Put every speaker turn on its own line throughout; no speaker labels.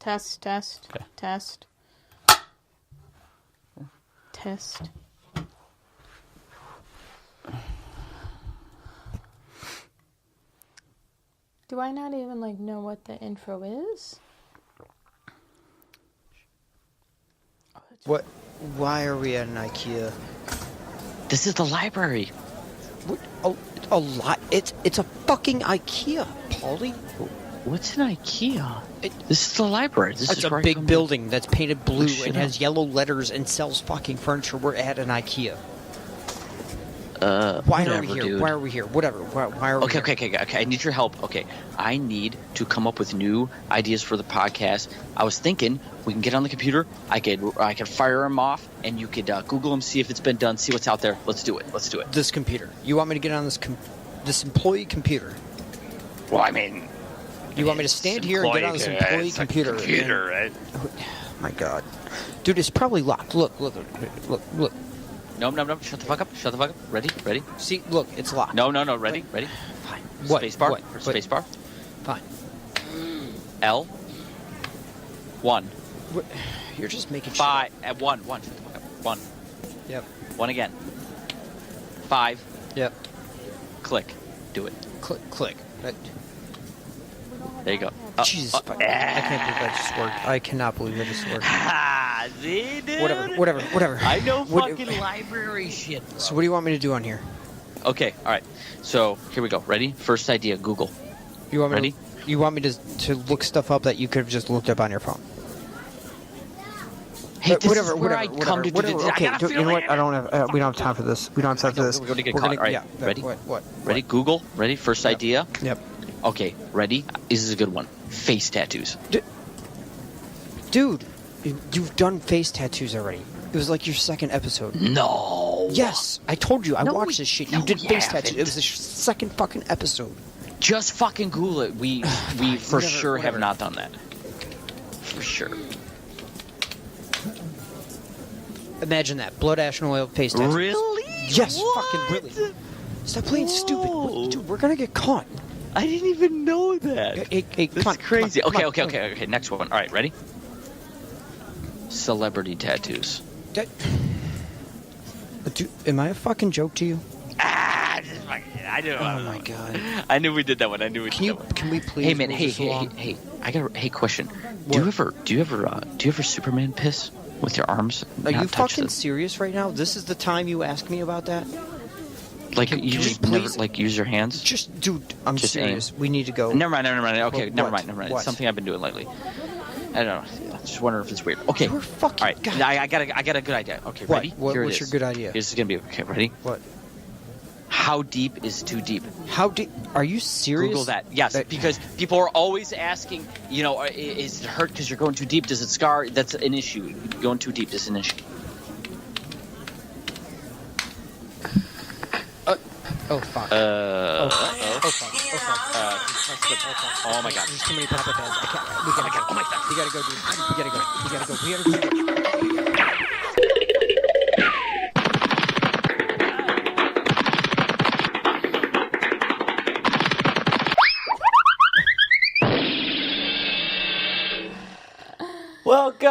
Test.
Okay.
Test. Test. Do I not even know what the intro is?
What? Why are we at an IKEA?
This is the library.
What? Oh, a lot. It's a fucking IKEA, Paulie.
What's an IKEA? This is the library. This is
a
right
big
from
building that's painted blue and has
up.
yellow letters and sells fucking furniture. We're at an IKEA. Why
whatever,
are we here?
dude.
Why are we here? Whatever. Why are we here?
Okay. I need your help. Okay, I need to come up with new ideas for the podcast. I was thinking we can get on the computer. I could fire them off, and you could Google them, see if it's been done, see what's out there. Let's do it.
This computer. You want me to get on this employee computer?
Well, I mean,
you want me to stand here and get on this employee computer?
Right?
Oh my God, dude, it's probably locked. Look.
No. Shut the fuck up. Ready?
See, look, it's locked.
No. Ready?
Fine. What?
Space bar.
What?
Space bar.
Fine.
L. 1.
What? You're just making shit
5
up.
at 1. Shut the fuck up. 1.
Yep.
1 again. 5.
Yep.
Click. Do it.
Click.
There you go.
Jesus, I can't believe that just worked. I cannot believe that just worked.
See, dude?
Whatever.
I know fucking library shit, bro.
So what do you want me to do on here?
Okay, all right. So here we go. Ready? First idea, Google.
You want me
Ready?
You want me to look stuff up that you could have just looked up on your phone?
Hey, this
whatever,
is where I come to do this.
Okay,
I got a
you know what?
feeling.
I don't have. We don't have time for this. We don't have time for this.
We're gonna get caught. All right, ready?
What?
Ready? Google. Ready? First idea.
Yep.
Okay, ready? This is a good one. Face tattoos.
Dude, you've done face tattoos already. It was like your second episode.
No.
Yes, I told you. I
No,
watched this shit. You
no,
did
you
face
haven't.
tattoos. It was the second fucking episode.
Just fucking Google it. We for sure have not done that. For sure.
Imagine that. Blood, ash, and oil face tattoos.
Really?
Yes,
What?
fucking really. Stop playing stupid.
Whoa.
Dude, we're gonna get caught.
I didn't even know that.
Hey,
This
come on,
is crazy.
come on,
Okay. Next one. All right, ready? Celebrity tattoos.
Dude, am I a fucking joke to you?
Just fucking, I knew.
Oh my God.
I knew we did that one. Can
we please?
Hey man.
move
Hey.
this along?
I got a question.
What?
Do you ever Superman piss with your arms?
Are you
not touch
fucking
them?
serious right now? This is the time you ask me about that?
Like
Can
you
we
just
please-
never use your hands?
Just, dude, I'm
Just
serious. We need to go.
Never mind. Okay,
What?
never mind. It's
What?
something I've been doing lately. I don't know. I just wonder if it's weird. Okay.
You're fucking.
All right.
God.
I got a good idea. Okay,
What?
ready?
What-
Here it
what's
is.
your good idea?
This is gonna be okay. Ready?
What?
How deep is too deep?
How deep? Are you serious?
Google that. Yes, because people are always asking. Is it hurt because you're going too deep? Does it scar? That's an issue. Going too deep is an issue.
Oh fuck.
Oh my god.
There's too many pop up ads. We gotta go.
Oh my god.
We gotta go, dude. We gotta go.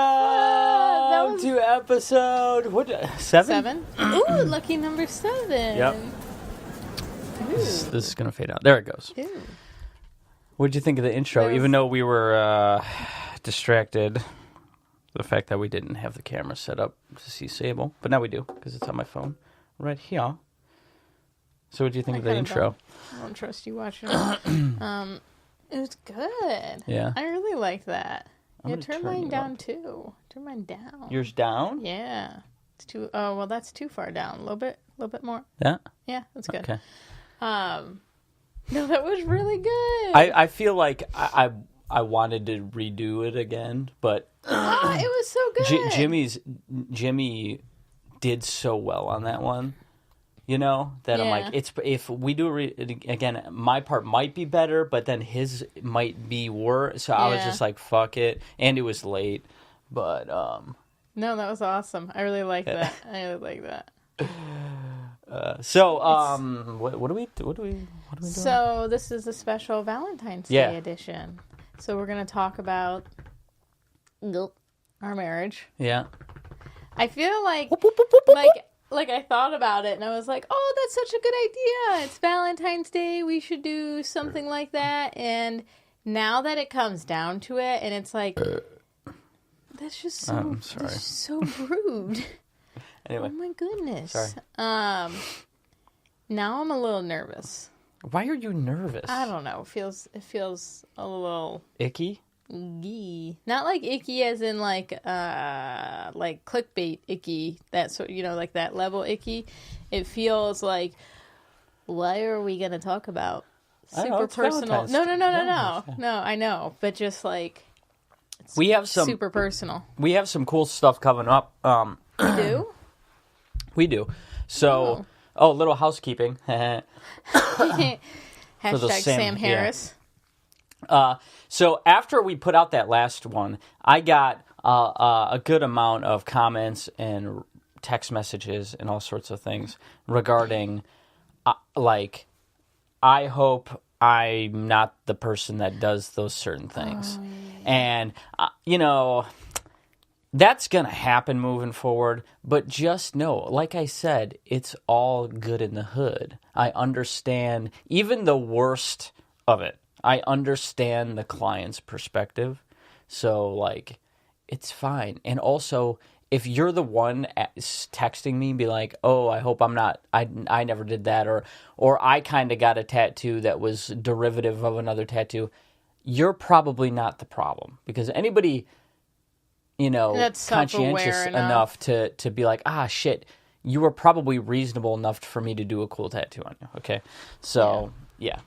Welcome
to episode 7?
Ooh, lucky number 7.
Yep. This is gonna fade out. There it goes.
Ooh.
What did you think of the intro? Even though we were distracted, the fact that we didn't have the camera set up to see Sable, but now we do because it's on my phone right here. So, what do you think of the intro?
I don't trust you watching it. It was good.
Yeah.
I really like that.
I'm
Turn
gonna turn
mine
you
down
up.
too. Turn mine down.
Yours down?
Yeah. It's too. Oh well, that's too far down. A little bit more.
Yeah.
Yeah, that's good.
Okay.
No, that was really good.
I feel like I wanted to redo it again, but
it was so good.
Jimmy did so well on that one. You know, that I'm like, if we do it again, my part might be better, but then his might be worse. So I was just like, fuck it. And it was late, but
no, that was awesome. I really like that. I really like that.
What are we doing?
So this is a special Valentine's Day edition. So we're gonna talk about our marriage.
Yeah.
I feel like I thought about it and I was like, oh, that's such a good idea. It's Valentine's Day. We should do something like that. And now that it comes down to it, and it's like, that's just so, that's just so rude.
Anyway.
Oh my goodness.
Sorry.
Now I'm a little nervous.
Why are you nervous?
I don't know. It feels a little
icky.
Not like icky as in like clickbait icky, that sort, like that level icky. It feels like, why are we gonna talk about super personal? No, I know, but just like
we have some
super personal.
We have some cool stuff coming up.
We do.
We do. So, a little housekeeping.
Hashtag Sam Harris.
Yeah. So after we put out that last one, I got a good amount of comments and text messages and all sorts of things regarding, I hope I'm not the person that does those certain things. And, that's going to happen moving forward. But just know, like I said, it's all good in the hood. I understand even the worst of it. I understand the client's perspective, so, it's fine. And also, if you're the one texting me, be like, oh, I hope I'm not, I never did that, or I kind of got a tattoo that was derivative of another tattoo, you're probably not the problem. Because anybody, that's conscientious enough to be like, shit, you were probably reasonable enough for me to do a cool tattoo on you, okay? So, yeah.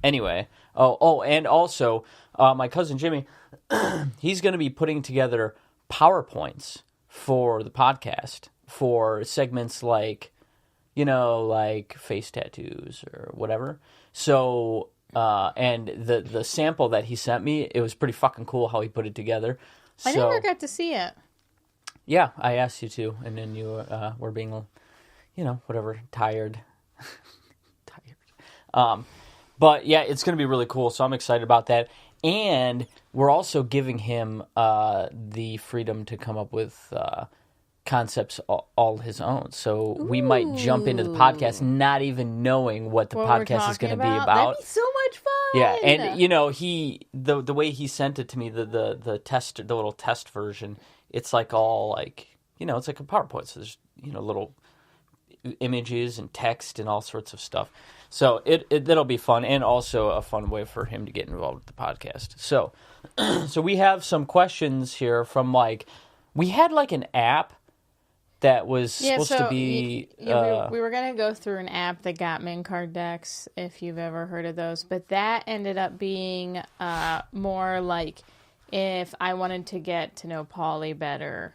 Anyway, and also, my cousin Jimmy, he's going to be putting together PowerPoints for the podcast for segments like face tattoos or whatever. So, and the sample that he sent me, it was pretty fucking cool how he put it together.
I never got to see it.
Yeah, I asked you to, and then you were being, whatever, tired. But yeah, it's going to be really cool, so I'm excited about that. And we're also giving him the freedom to come up with concepts all his own. So we might jump into the podcast not even knowing what the podcast is going to be about.
That'd be so much fun.
Yeah, and the way he sent it to me, the little test version, it's like all it's like a PowerPoint. So there's little images and text and all sorts of stuff. So it'll be fun, and also a fun way for him to get involved with the podcast. So we have some questions here from we had an app that was supposed to be.
We were going to go through an app that got min card decks, if you've ever heard of those, but that ended up being more like if I wanted to get to know Polly better.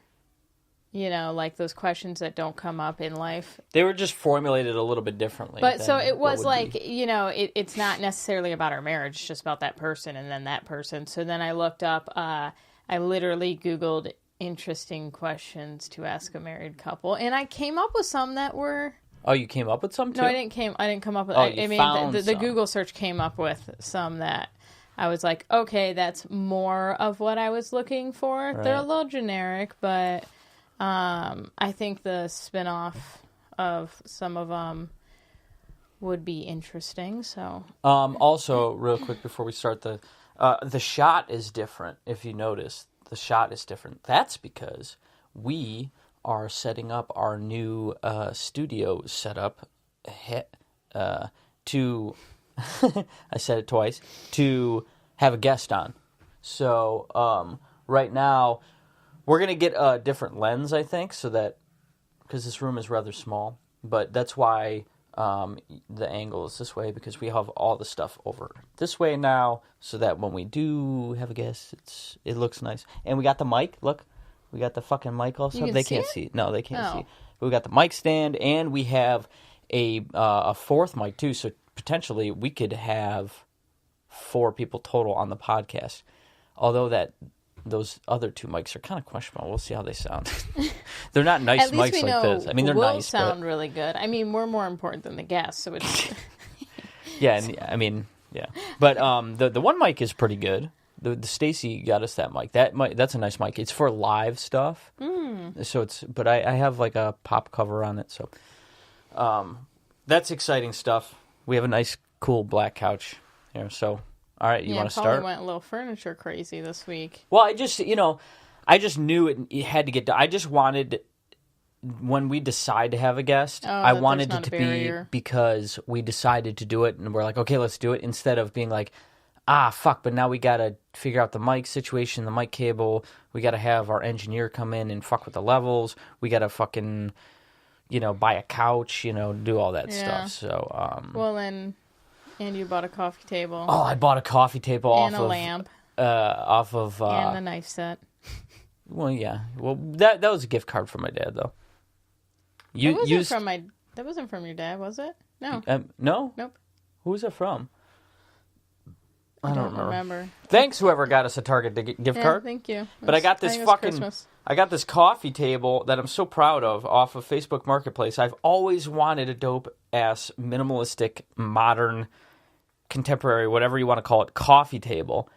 Those questions that don't come up in life.
They were just formulated a little bit differently.
But so it was it's not necessarily about our marriage, it's just about that person and then that person. So then I looked up, I literally Googled interesting questions to ask a married couple. And I came up with some that were...
Oh, you came up with some too?
No, I didn't come up with... the Google search came up with some that I was like, okay, that's more of what I was looking for. Right. They're a little generic, but... I think the spin-off of some of them would be interesting. So,
also, real quick before we start, the shot is different. If you notice, the shot is different. That's because we are setting up our new studio setup to I said it twice, to have a guest on. So right now we're going to get a different lens, I think, so that, because this room is rather small, but that's why the angle is this way, because we have all the stuff over this way now, so that when we do have a guest, it looks nice. And we got the mic, look. We got the fucking mic also. They can't see. No, they can't see. But we got the mic stand, and we have a fourth mic too, so potentially we could have 4 people total on the podcast. Although those other 2 mics are kind of questionable. We'll see how they sound. They're not nice mics like this. I mean, they're nice.
Sound really good. I mean, we're more important than the guests, so it's...
yeah, and I mean, yeah. But the one mic is pretty good. The Stacy got us that mic. That's a nice mic. It's for live stuff. So but I have like a pop cover on it. So that's exciting stuff. We have a nice, cool black couch here. So, all right, you want to start?
Yeah, went a little furniture crazy this week.
Well, I just knew it had to get done. I just wanted, when we decide to have a guest, I wanted it to be because we decided to do it and we're like, okay, let's do it, instead of being like, fuck, but now we got to figure out the mic situation, the mic cable. We got to have our engineer come in and fuck with the levels. We got to fucking, buy a couch, do all that stuff. So,
well, and you bought a coffee table.
Oh, I bought a coffee table
and a lamp.
Off of...
and a knife set.
Well, yeah. Well, that was a gift card from my dad, though.
That wasn't from your dad, was it? No.
No?
Nope.
Who was it from?
I don't remember.
Thanks, whoever got us a Target gift card.
Thank you.
But I got this coffee table that I'm so proud of off of Facebook Marketplace. I've always wanted a dope-ass, minimalistic, modern, contemporary, whatever you want to call it, coffee table.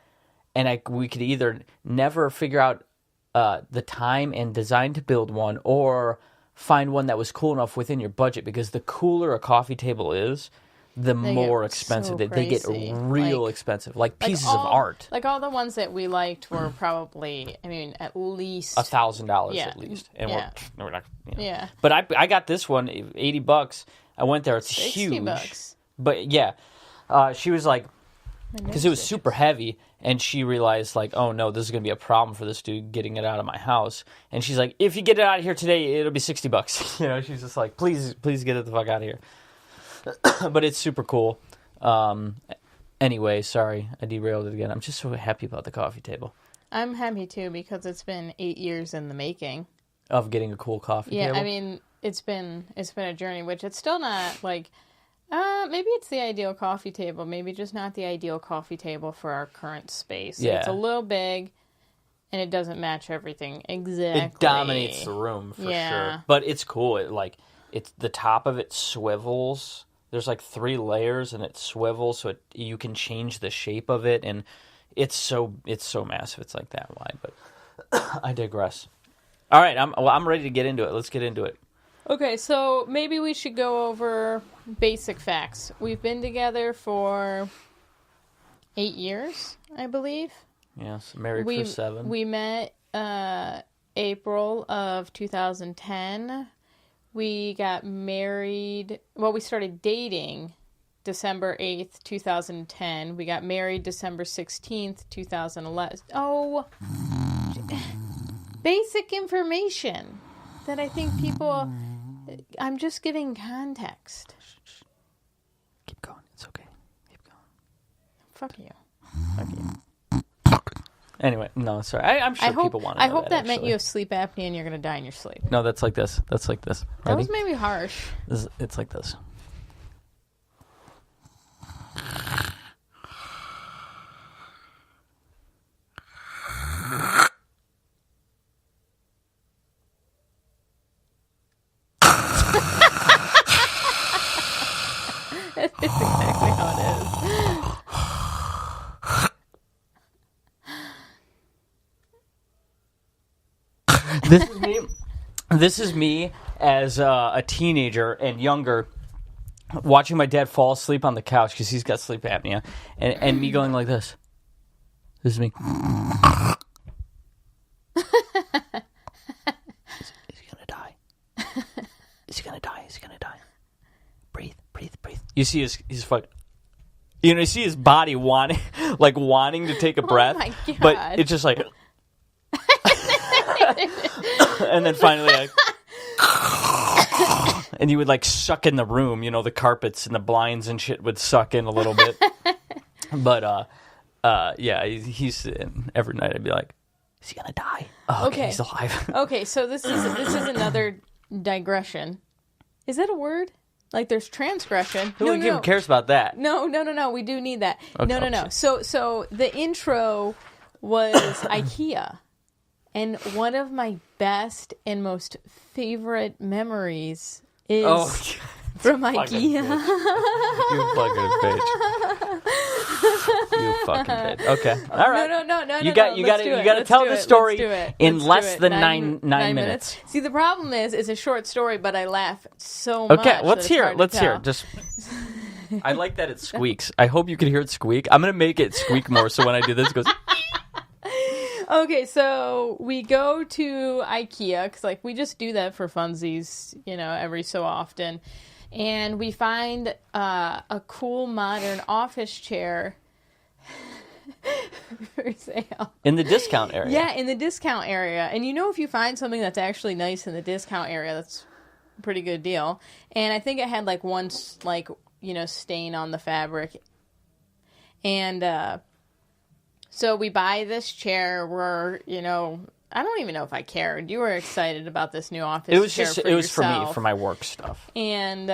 And we could either never figure out the time and design to build one, or find one that was cool enough within your budget, because the cooler a coffee table is, the more expensive they get. Real expensive, like pieces of art.
Like all the ones that we liked were probably, at least
$1,000 at least, and we're not. Yeah. But I got this one, $80. I went there. It's huge. $60. But yeah, she was like, because it was super heavy, and she realized like, oh no, this is gonna be a problem for this dude getting it out of my house. And she's like, if you get it out of here today, it'll be $60. She's just like, please get it the fuck out of here. But it's super cool. Anyway, sorry, I derailed it again. I'm just so happy about the coffee table.
I'm happy too, because it's been 8 years in the making
of getting a cool coffee table.
Yeah, it's been a journey, which it's still not like. Maybe it's the ideal coffee table. Maybe just not the ideal coffee table for our current space. Yeah. It's a little big, and it doesn't match everything exactly.
It dominates the room for sure. But it's cool. It's the top of it swivels. There's like 3 layers, and it swivels, so you can change the shape of it, and it's so massive. It's like that wide. But I digress. All right, I'm ready to get into it. Let's get into it.
Okay, so maybe we should go over basic facts. We've been together for 8 years, I believe.
Yes, married for 7.
We met April of 2010. We got married. Well, we started dating December 8th, 2010. We got married December 16th, 2011. Oh, basic information that I think people... I'm just giving context.
Keep going. It's okay. Keep going.
Fuck you.
Anyway, no, sorry. I'm sure people want to know
I hope that meant you have sleep apnea and you're going to die in your sleep.
No, that's like this. Ready?
That was maybe harsh.
It's like this.
That's exactly how it is.
This is me as a teenager and younger, watching my dad fall asleep on the couch because he's got sleep apnea, and me going like this. This is me. Is he gonna die? Is he gonna die? Is he gonna die? Breathe. You see his fuck. You see his body wanting to take a breath, but it's just like. And then finally, and he would suck in the room. The carpets and the blinds and shit would suck in a little bit. But yeah, he's every night. I'd be like, "Is he gonna die?" Oh, okay, he's alive.
Okay, so this is another digression. Is that a word? There's transgression.
Who even cares about that?
No. We do need that.
Okay,
no. So the intro was IKEA. And one of my best and most favorite memories is From IKEA.
You fucking bitch. You fucking bitch. Okay. All right.
No.
You got to tell the story in less than nine minutes.
See, the problem is it's a short story, but I laugh so much.
Okay, let's hear it. Let's hear it. Just. I like that it squeaks. I hope you can hear it squeak. I'm going to make it squeak more so when I do this, it goes...
Okay, so we go to IKEA, because, like, we just do that for funsies, you know, every so often. And we find a cool, modern office chair for sale.
In the discount area.
Yeah, in the discount area. And you know, if you find something that's actually nice in the discount area, that's a pretty good deal. And I think it had, like, one, like, you know, stain on the fabric. And so we buy this chair. We're, you know, I don't even know if I cared. You were excited about this new office chair for yourself.
It was for me, for my work stuff.
And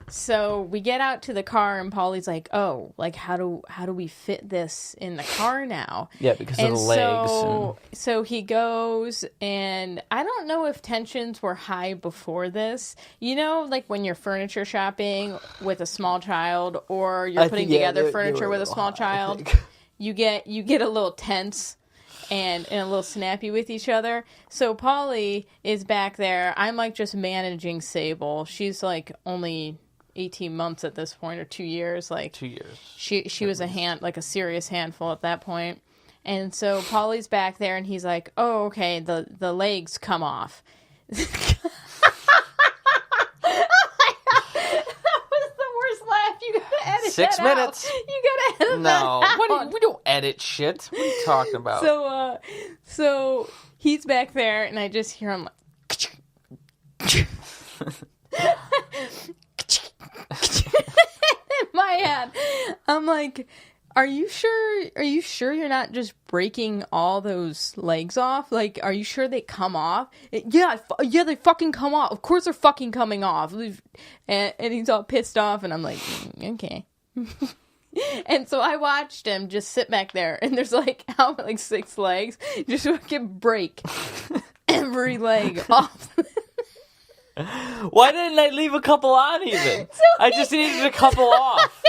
so we get out to the car, and Paulie's like, "Oh, like how do we fit this in the car now?"
Yeah, because of the legs.
So he goes, and I don't know if tensions were high before this. You know, like when you're furniture shopping with a small child, or you're putting together furniture with a small child, you get a little tense. And a little snappy with each other. So Polly is back there. I'm like just managing Sable. She's like only 18 months at this point, or 2 years. Like
2 years.
She was a serious handful at that point. And so Polly's back there, and he's like, "Oh, okay, the legs come off." You gotta edit
6
that
minutes.
Out. You gotta edit that out.
No, we don't edit shit. What are you talking about?
So he's back there, and I just hear him like, in my head. I'm like, Are you sure you're not just breaking all those legs off? Like, are you sure they come off? Yeah, they fucking come off. Of course they're fucking coming off. And he's all pissed off, and I'm like, okay. And so I watched him just sit back there, and there's like 6 legs. Just fucking break every leg off.
Why didn't I leave a couple on even? I just needed a couple off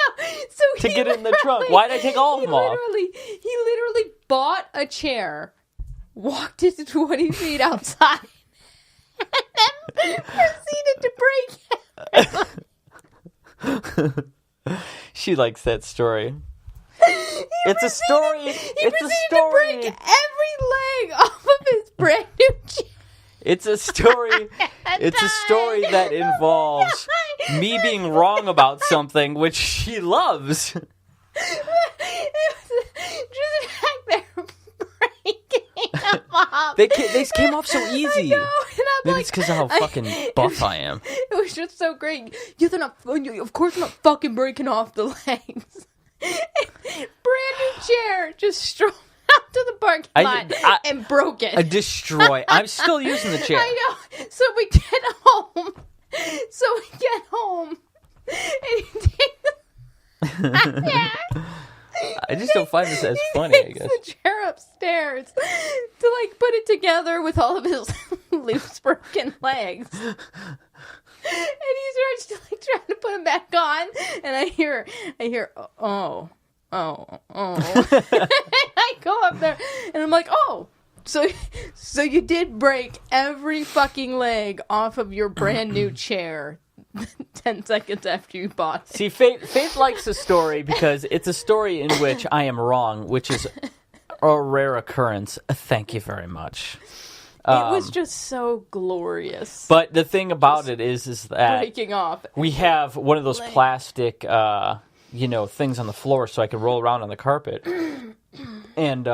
to get it in the trunk. Why did I take all of them off?
He literally bought a chair, walked it 20 feet outside, and then proceeded to break it.
She likes that story. It's a story.
He proceeded to break every leg off of his brand new chair.
It's a story. It's a story that involves me being wrong about something, which she loves.
It was just back there breaking them off.
They came off so easy.
I know, and
Maybe it's because of how fucking buff I am.
It was just so great. Of course, I'm not fucking breaking off the legs. Brand new chair, just strolled out to the parking lot and broke it.
I'm still using the chair.
I know. So we get home. And he takes
I just don't find this as funny, I guess.
The chair upstairs to put it together with all of his loose broken legs. And he starts trying to put them back on, and I hear oh. I go up there, and I'm like, oh, so you did break every fucking leg off of your brand new chair 10 seconds after you bought it.
See, Faith likes the story because it's a story in which I am wrong, which is a rare occurrence. Thank you very much.
It was just so glorious.
But the thing about it is that
breaking off.
We have one of those plastic, things on the floor so I can roll around on the carpet. And,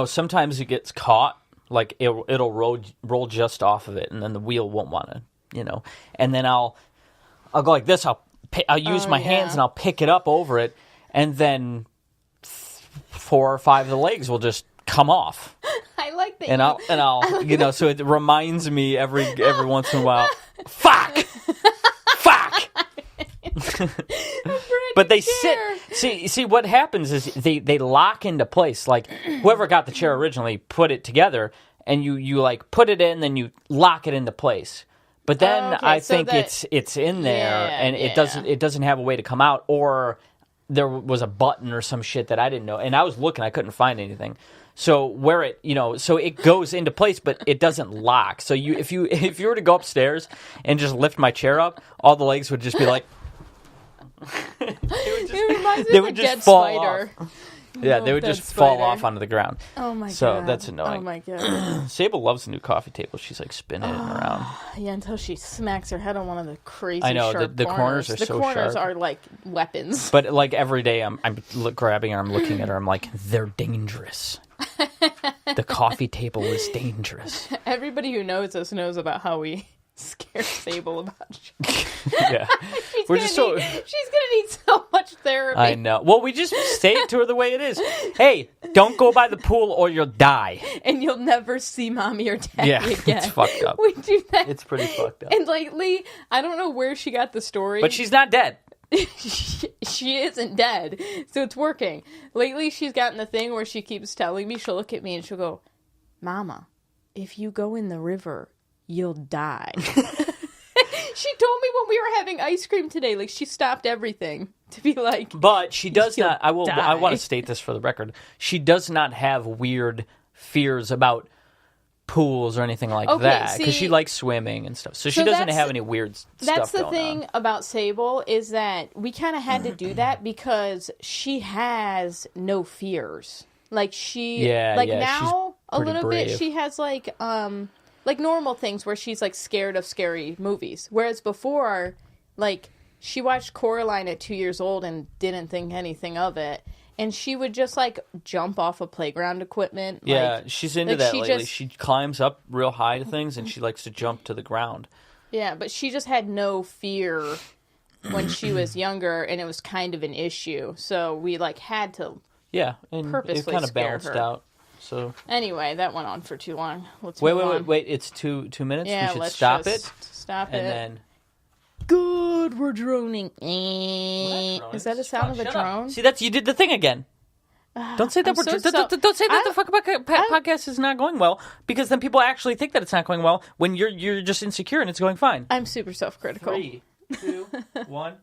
sometimes it gets caught. Like, it'll roll just off of it, and then the wheel won't want to, And then I'll go like this. I'll use my hands, and I'll pick it up over it, and then 4 or 5 of the legs will just come off.
I like that.
And I'll so it reminds me every once in a while. Fuck. But they sit. See what happens is they lock into place. Like whoever got the chair originally put it together, and you like put it in, then you lock it into place. But then I think it's in there, and it doesn't have a way to come out, or there was a button or some shit that I didn't know, and I was looking, I couldn't find anything. So where it, so it goes into place, but it doesn't lock. So if you were to go upstairs and just lift my chair up, all the legs would just be like.
It reminds me of a dead spider.
Yeah, they would just fall off onto the ground.
Oh my god!
So that's annoying.
Oh my god!
Sable loves the new coffee table. She's like spinning it around.
Yeah, until she smacks her head on one of the crazy.
I know
sharp
the corners are so sharp.
The corners are like weapons.
But like every day, I'm grabbing her, I'm looking at her, I'm like, they're dangerous. The coffee table is dangerous.
Everybody who knows us knows about how we scare Sable about shit.
Yeah.
She's gonna need so much therapy.
I know. Well, we just say it to her the way it is. Hey, don't go by the pool or you'll die.
And you'll never see mommy or daddy again.
It's fucked up.
We do that.
It's pretty fucked up.
And lately, I don't know where she got the story.
But she's not dead.
She isn't dead. So it's working. Lately, she's gotten the thing where she keeps telling me, she'll look at me and she'll go, Mama, if you go in the river, you'll die. She told me when we were having ice cream today, like she stopped everything to be like.
But she does not. I want to state this for the record. She does not have weird fears about pools or anything like that because she likes swimming and stuff. So she doesn't have any weird stuff going on.
That's the thing about Sable is that we kind of had to do that because she has no fears. Like now a little
brave.
bit she has like normal things where she's like scared of scary movies. Whereas before, like she watched Coraline at 2 years old and didn't think anything of it. And she would just like jump off of playground equipment.
Yeah, she's into that lately. She climbs up real high to things and she likes to jump to the ground.
Yeah, but she just had no fear when she was younger and it was kind of an issue. So we like had to purposely
it kind of balanced
her
out. So
anyway, that went on for too long. Let's
wait. It's 2 minutes.
Yeah,
we should
let's
stop it.
Stop it.
And then.
Good, we're droning. Is that a sound of a drone?
See, you did the thing again. Don't say that don't say that the fuck podcast is not going well because then people actually think that it's not going well when you're just insecure and it's going fine.
I'm super self-critical.
3, 2, 1.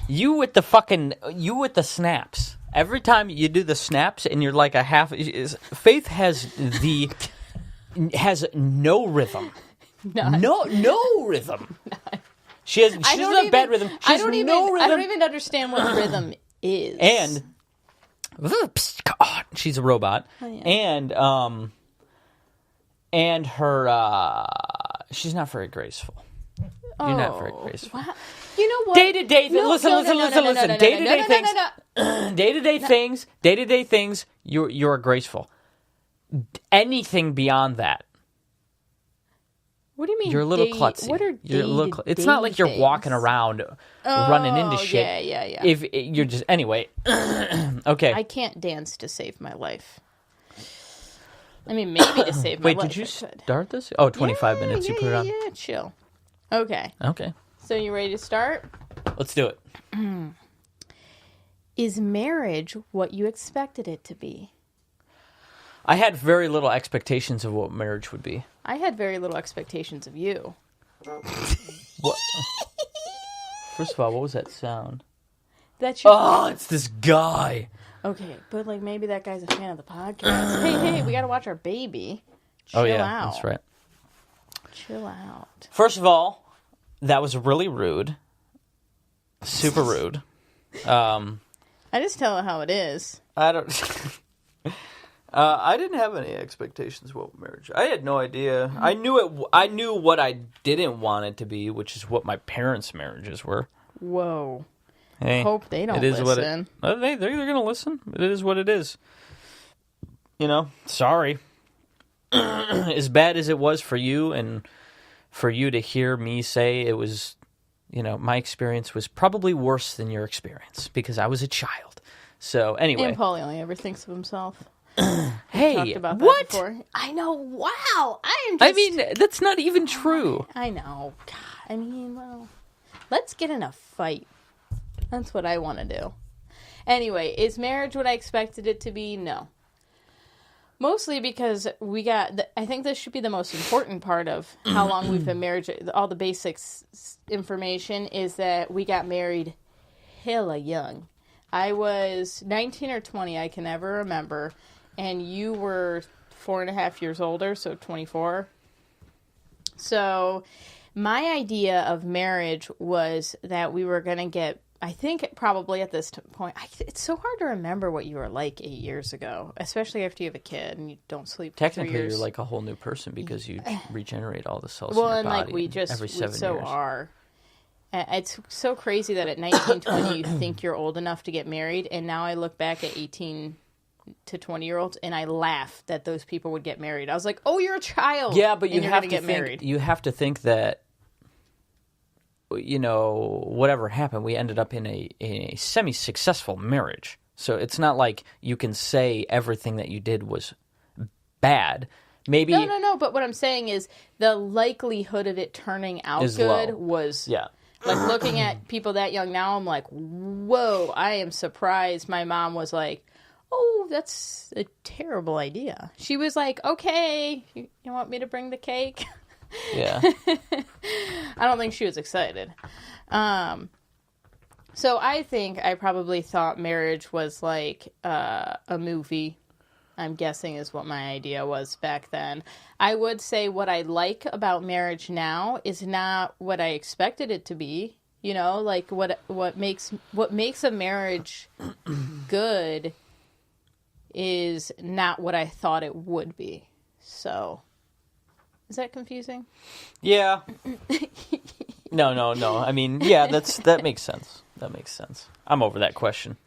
You with the snaps. Every time you do the snaps and you're like a half. Faith has no rhythm.
None.
No rhythm. None. She doesn't have bad rhythm. She has no rhythm.
I don't even understand what rhythm is.
And she's a robot. Oh, yeah. And her she's not very graceful. You're not very graceful.
Wow. You know what?
Day-to-day listen. Day-to-day things, you're graceful. Anything beyond that.
What do you mean?
You're a little klutzy.
What are
it's not like you're walking around running into shit.
Yeah.
If you're just anyway. Okay.
I can't dance to save my life. I mean, maybe to save my life.
Wait, did you start this? Oh, 25 minutes. You put it on.
Yeah, chill. Okay. So you ready to start?
Let's do it.
Is marriage what you expected it to be?
I had very little expectations of what marriage would be.
I had very little expectations of you.
What? First of all, what was that sound?
It's
this guy.
Okay, but like maybe that guy's a fan of the podcast. Hey, we got to watch our baby. Chill out.
That's right.
Chill out.
First of all, that was really rude. Super rude.
I just tell it how it is.
I don't. I didn't have any expectations about marriage. I had no idea. I knew it. I knew what I didn't want it to be, which is what my parents' marriages were.
Whoa.
Hey,
hope they don't listen.
They're going to listen. It is what it is. Sorry. As bad as it was for you and for you to hear me say it was, my experience was probably worse than your experience because I was a child. So anyway.
And Paulie only ever thinks of himself.
Hey,
talked about that
what?
Before. I know. Wow.
I mean, that's not even true.
I know. God. Let's get in a fight. That's what I want to do. Anyway, is marriage what I expected it to be? No. Mostly because I think this should be the most important part of how long we've been married. All the basics information is that we got married hella young. I was 19 or 20, I can never remember. And you were 4.5 years older, so 24. So my idea of marriage was that we were going to get, I think probably at this point, it's so hard to remember what you were like 8 years ago, especially after you have a kid and you don't sleep for 3 years.
Technically, you're like a whole new person because you regenerate all the cells in your body.
Well, and like we so
years.
Are. It's so crazy that at 19, 20, you think you're old enough to get married, and now I look back at 18 to 20-year-olds, and I laugh that those people would get married. I was like, "Oh, you're a child."
Yeah, but you have to
get married.
You have to think that, whatever happened, we ended up in a semi-successful marriage. So it's not like you can say everything that you did was bad. Maybe
no. But what I'm saying is the likelihood of it turning out good was like looking at people that young now. I'm like, whoa! I am surprised. My mom was like, "Oh, that's a terrible idea." She was like, "Okay, you want me to bring the cake?"
Yeah.
I don't think she was excited. So I think I probably thought marriage was like a movie. I'm guessing is what my idea was back then. I would say what I like about marriage now is not what I expected it to be. Like what makes a marriage good is not what I thought it would be. So, is that confusing?
Yeah. No. I mean, yeah, that makes sense. That makes sense. I'm over that question.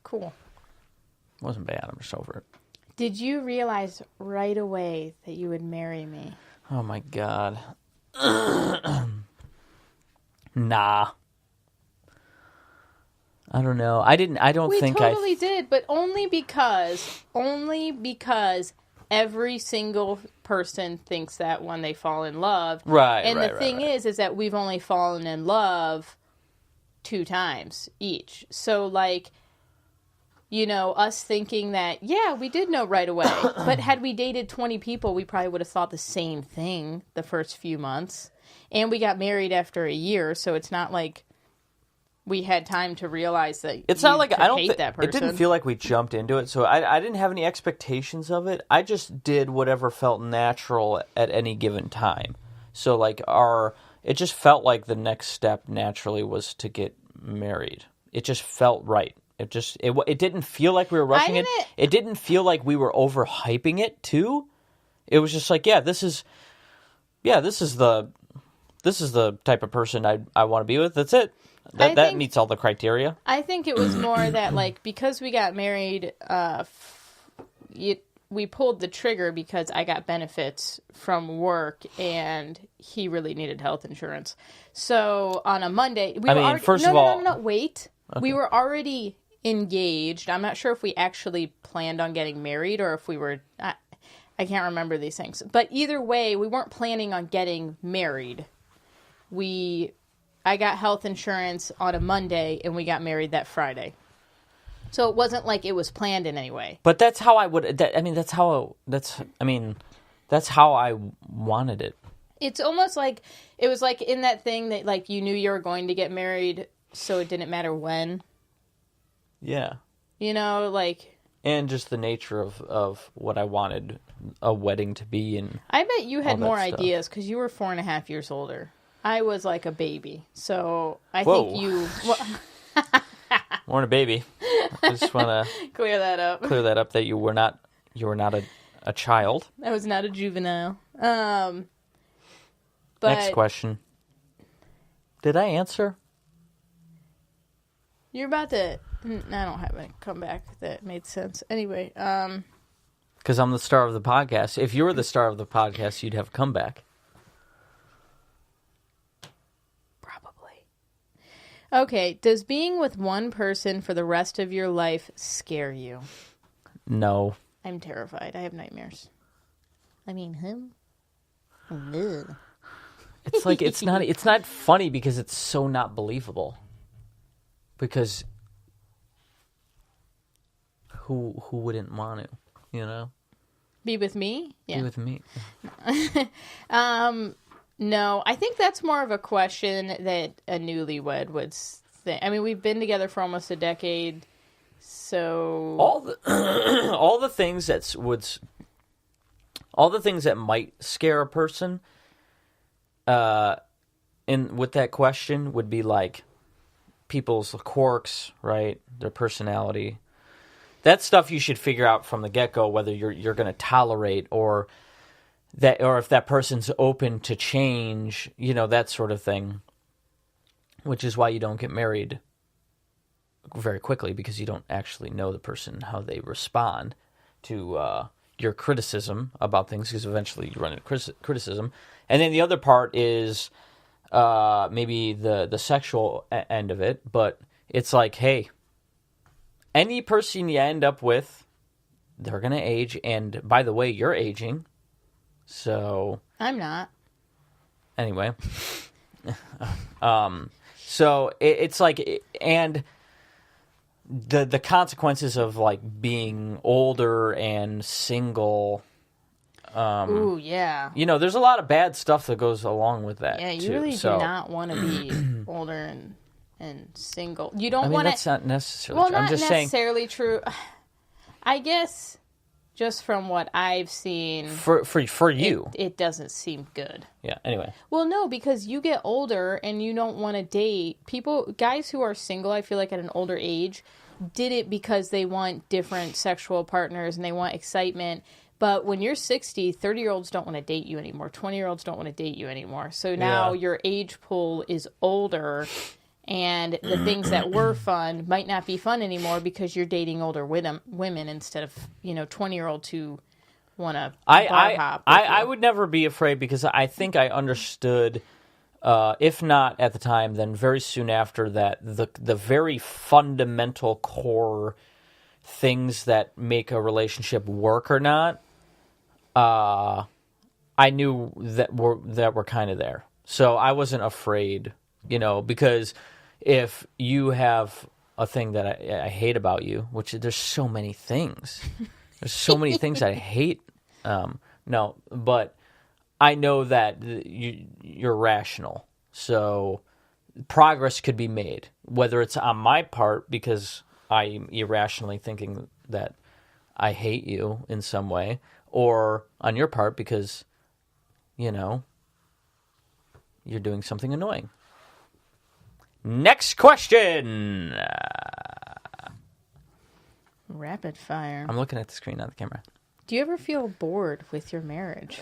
Cool.
Wasn't bad. I'm just over it.
Did you realize right away that you would marry me?
Oh my God. Nah. I don't know. I don't think
We totally did, but only because every single person thinks that when they fall in love.
Right.
And the thing is that we've only fallen in love 2 times each. So like, us thinking that, yeah, we did know right away. But had we dated 20 people, we probably would have thought the same thing the first few months. And we got married after a year, so it's not like we had time to realize that
it's not like I don't
hate that person.
It didn't feel like we jumped into it, so I didn't have any expectations of it. I just did whatever felt natural at any given time. So like it just felt like the next step naturally was to get married. It just felt right. It didn't feel like we were rushing it. It didn't feel like we were overhyping it too. It was just like, this is the type of person I want to be with. That's it. That meets all the criteria.
I think it was more that like because we got married, we pulled the trigger because I got benefits from work and he really needed health insurance. So on a Monday,
first of all,
wait. Okay. We were already engaged. I'm not sure if we actually planned on getting married or if we were. I can't remember these things. But either way, we weren't planning on getting married. I got health insurance on a Monday and we got married that Friday. So it wasn't like it was planned in any way.
But that's how I would. That's how I wanted it.
It's almost like it was like in that thing that like you knew you were going to get married, so it didn't matter when.
Yeah.
Like.
And just the nature of what I wanted a wedding to be, and
I bet you had more ideas because you were 4.5 years older. I was like a baby, so I think you.
More than a baby. I just want to
clear that up.
That you were not a child.
I was not a juvenile. But
next question. Did I answer?
You're about to. I don't have a comeback that made sense. Anyway,
because I'm the star of the podcast. If you were the star of the podcast, you'd have a comeback.
Probably. Okay. Does being with one person for the rest of your life scare you?
No.
I'm terrified. I have nightmares. I mean, him? Ugh.
It's like it's not funny because it's so not believable. Because who wouldn't want to,
Be with me? Yeah.
Be with me.
No, I think that's more of a question that a newlywed would think. I mean, we've been together for almost a decade, so
all the things that might scare a person, with that question would be like people's quirks, right? Their personality. That's stuff you should figure out from the get-go whether you're going to tolerate or if that person's open to change, that sort of thing. Which is why you don't get married very quickly, because you don't actually know the person, how they respond to your criticism about things, because eventually you run into criticism. And then the other part is maybe the sexual end of it, but it's like, hey, any person you end up with, they're going to age, and by the way, you're aging. So
I'm not.
Anyway, so it's like, and the consequences of like being older and single.
Ooh, yeah.
There's a lot of bad stuff that goes along with that.
Yeah, you
too.
really do not want to be older and single. You don't want to.
That's not necessarily.
Well,
true. I'm just saying.
Not necessarily true. I guess. Just from what I've seen,
for you,
it doesn't seem good.
Yeah. Anyway.
Well, no, because you get older and you don't want to date guys who are single. I feel like at an older age, did it because they want different sexual partners and they want excitement. But when you're 60, 30-year-olds don't want to date you anymore. 20-year-olds don't want to date you anymore. So now your age pool is older. And the things that were fun might not be fun anymore because you're dating older women instead of 20-year-olds who want to bar hop.
I would never be afraid, because I think I understood, if not at the time, then very soon after that, the very fundamental core things that make a relationship work or not. I knew that were kind of there, so I wasn't afraid. Because if you have a thing that I hate about you, which there's so many things. There's so many things I hate. No, but I know that you're rational. So progress could be made, whether it's on my part because I'm irrationally thinking that I hate you in some way, or on your part because, you're doing something annoying. Next question.
Rapid fire.
I'm looking at the screen, not the camera.
Do you ever feel bored with your marriage?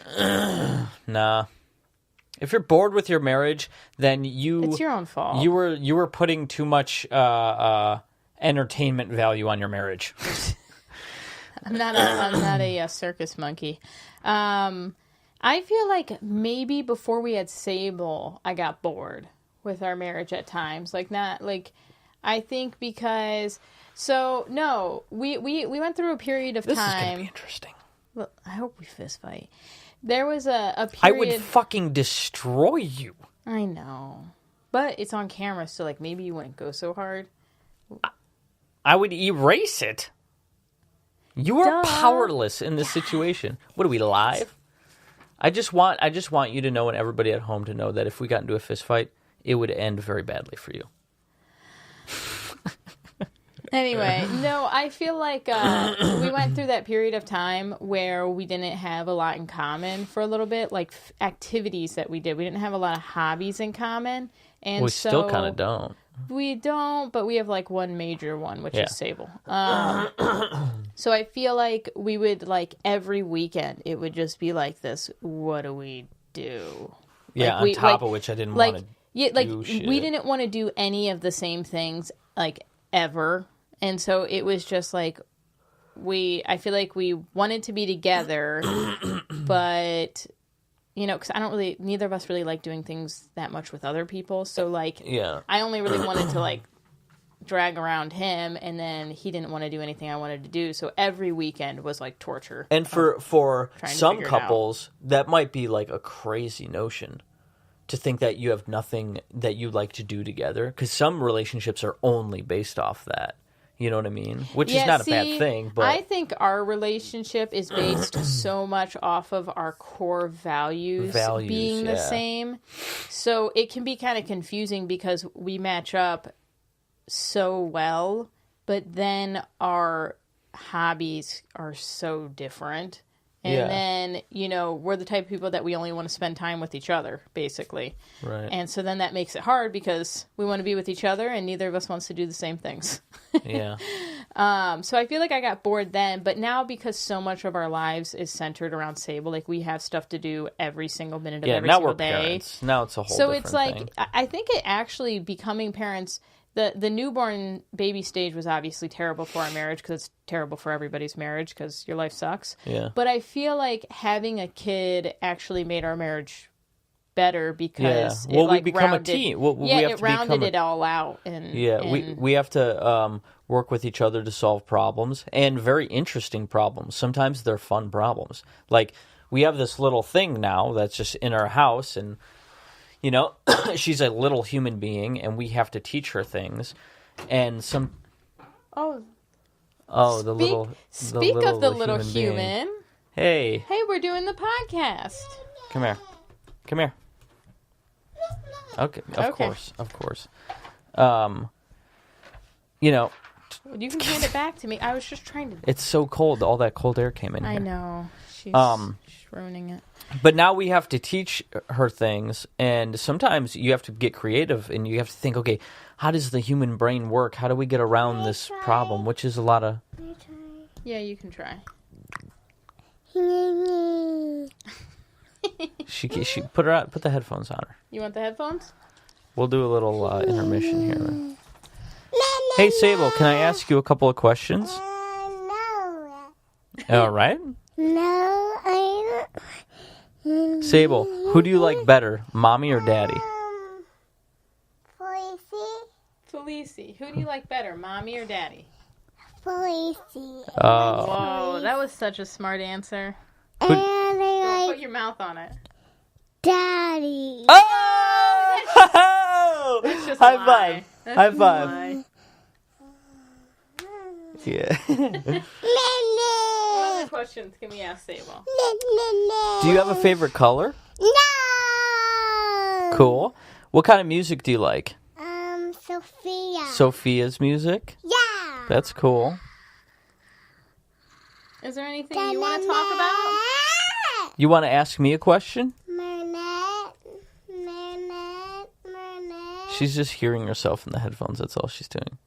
Nah. If you're bored with your marriage, then
it's your own fault.
You were putting too much entertainment value on your marriage.
I'm not a circus monkey. I feel like maybe before we had Sable, I got bored with our marriage at times. I think because... So, no, we went through a period of time...
This is going to be interesting.
Well, I hope we fist fight. There was a period...
I would fucking destroy you.
I know. But it's on camera, so, maybe you wouldn't go so hard.
I would erase it. You are powerless in this situation. What are we, live? I just want you to know, and everybody at home to know, that if we got into a fist fight, it would end very badly for you.
Anyway, no, I feel like we went through that period of time where we didn't have a lot in common for a little bit, activities that we did. We didn't have a lot of hobbies in common. And
we still kind of don't.
We don't, but we have one major one, which is Sable. So I feel like we would every weekend it would just be this. What do we do?
Yeah, on top of which I didn't want to. Do shit.
We didn't want to do any of the same things ever, and so it was just I feel like we wanted to be together, but. Because neither of us really like doing things that much with other people. So, I only really wanted to, drag around him, and then he didn't want to do anything I wanted to do. So every weekend was, torture.
And for some couples, that might be, a crazy notion to think that you have nothing that you like to do together. Because some relationships are only based off that. You know what I mean? Which is not a bad thing. But
I think our relationship is based so much off of our core values being the same. So it can be kind of confusing because we match up so well, but then our hobbies are so different. And then, you know, we're the type of people that we only want to spend time with each other, basically.
Right.
And so then that makes it hard because we want to be with each other and neither of us wants to do the same things.
Yeah.
So I feel like I got bored then, but now because so much of our lives is centered around Sable, like we have stuff to do every single minute of every single day.
Parents. Now it's a whole
so
different
it's like,
thing.
I think it actually becoming parents... The newborn baby stage was obviously terrible for our marriage because it's terrible for everybody's marriage because your life sucks.
Yeah.
But I feel like having a kid actually made our marriage better because it
we become a team.
It rounded it all out.
We have to work with each other to solve problems, and very interesting problems. Sometimes they're fun problems. Like we have this little thing now that's just in our house, and you know, she's a little human being, and we have to teach her things. And some...
Oh,
the little
human.
Hey.
Hey, we're doing the podcast.
Come here. Okay, of course. You know...
You can hand it back to me. I was just trying to...
It's so cold. All that cold air came in here.
I know. She's ruining it.
But now we have to teach her things, and sometimes you have to get creative, and you have to think, okay, how does the human brain work? How do we get around this problem? Which is a lot of...
Yeah, you can try.
she put the headphones on her.
You want the headphones?
We'll do a little intermission here. Hey, Sable, can I ask you a couple of questions?
No.
All right.
No, I don't.
Sable, who do you like better, mommy or daddy?
Felicie. Who do you like better, mommy or daddy?
Felicie.
Oh.
Whoa, that was such a smart answer.
And I
Put your mouth on it.
Daddy.
Oh!
That's just
High
a lie.
five.
That's
High
just a
five.
lie.
Yeah.
What other questions can we ask Sable?
Do you have a favorite color?
No.
Cool. What kind of music do you like?
Sophia.
Sophia's music?
Yeah.
That's cool.
Is there anything you want to talk about?
You want to ask me a question?
Mernet.
She's just hearing herself in the headphones. That's all she's doing.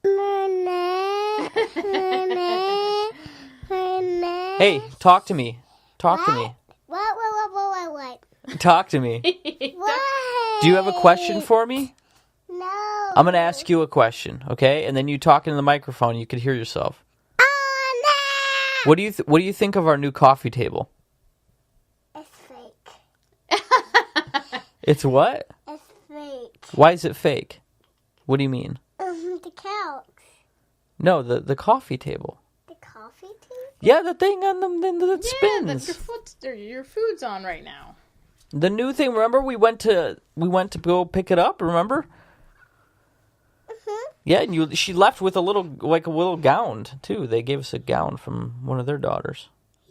Hey, talk to me. Talk to me.
What?
Talk to me.
What?
Do you have a question for me?
No.
I'm going to ask you a question, okay? And then you talk into the microphone. You could hear yourself.
Oh, no.
What do you think of our new coffee table?
It's fake.
It's what?
It's fake.
Why is it fake? What do you mean?
The couch.
No, the coffee table.
The coffee table?
Yeah, the thing on that spins.
Your food's on right now.
The new thing. Remember, we went to go pick it up. Remember?
Mm-hmm.
Yeah, and she left with a little gown too. They gave us a gown from one of their daughters.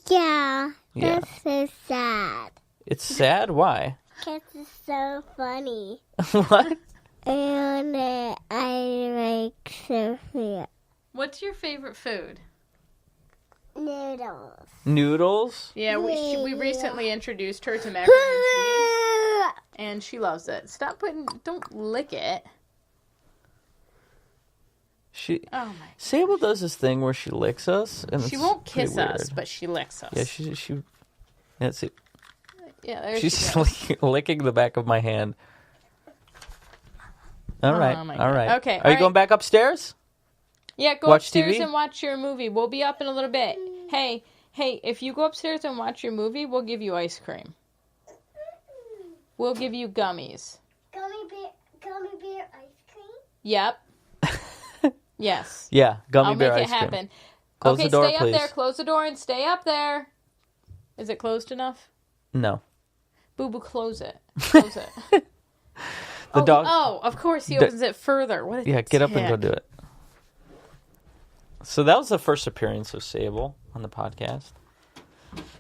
Yeah.
Yeah.
That's so sad.
It's sad. Why?
Because it's so funny.
What?
And I like Sophia.
What's your favorite food?
Noodles.
Noodles?
Yeah, we recently introduced her to macaroni and cheese, and she loves it. Don't lick it. Oh my!
Sable does this thing where she licks us, and
she won't kiss us, but she licks us.
Yeah, she. That's it.
Yeah, there
she's
she goes.
licking the back of my hand. All right.
Okay.
Are you going back upstairs?
Yeah, go upstairs and watch your movie. We'll be up in a little bit. Hey, if you go upstairs and watch your movie, we'll give you ice cream. We'll give you gummies.
Gummy bear ice cream?
Yep. Yes.
Yeah, gummy bear ice cream.
I'll make it happen.
Close the door,
stay
please.
up there. Close the door and stay up there. Is it closed enough?
No.
Boo-boo, close it. Close it.
Dog.
Oh, of course he opens it further. What a
get up and go do it. So that was the first appearance of Sable on the podcast.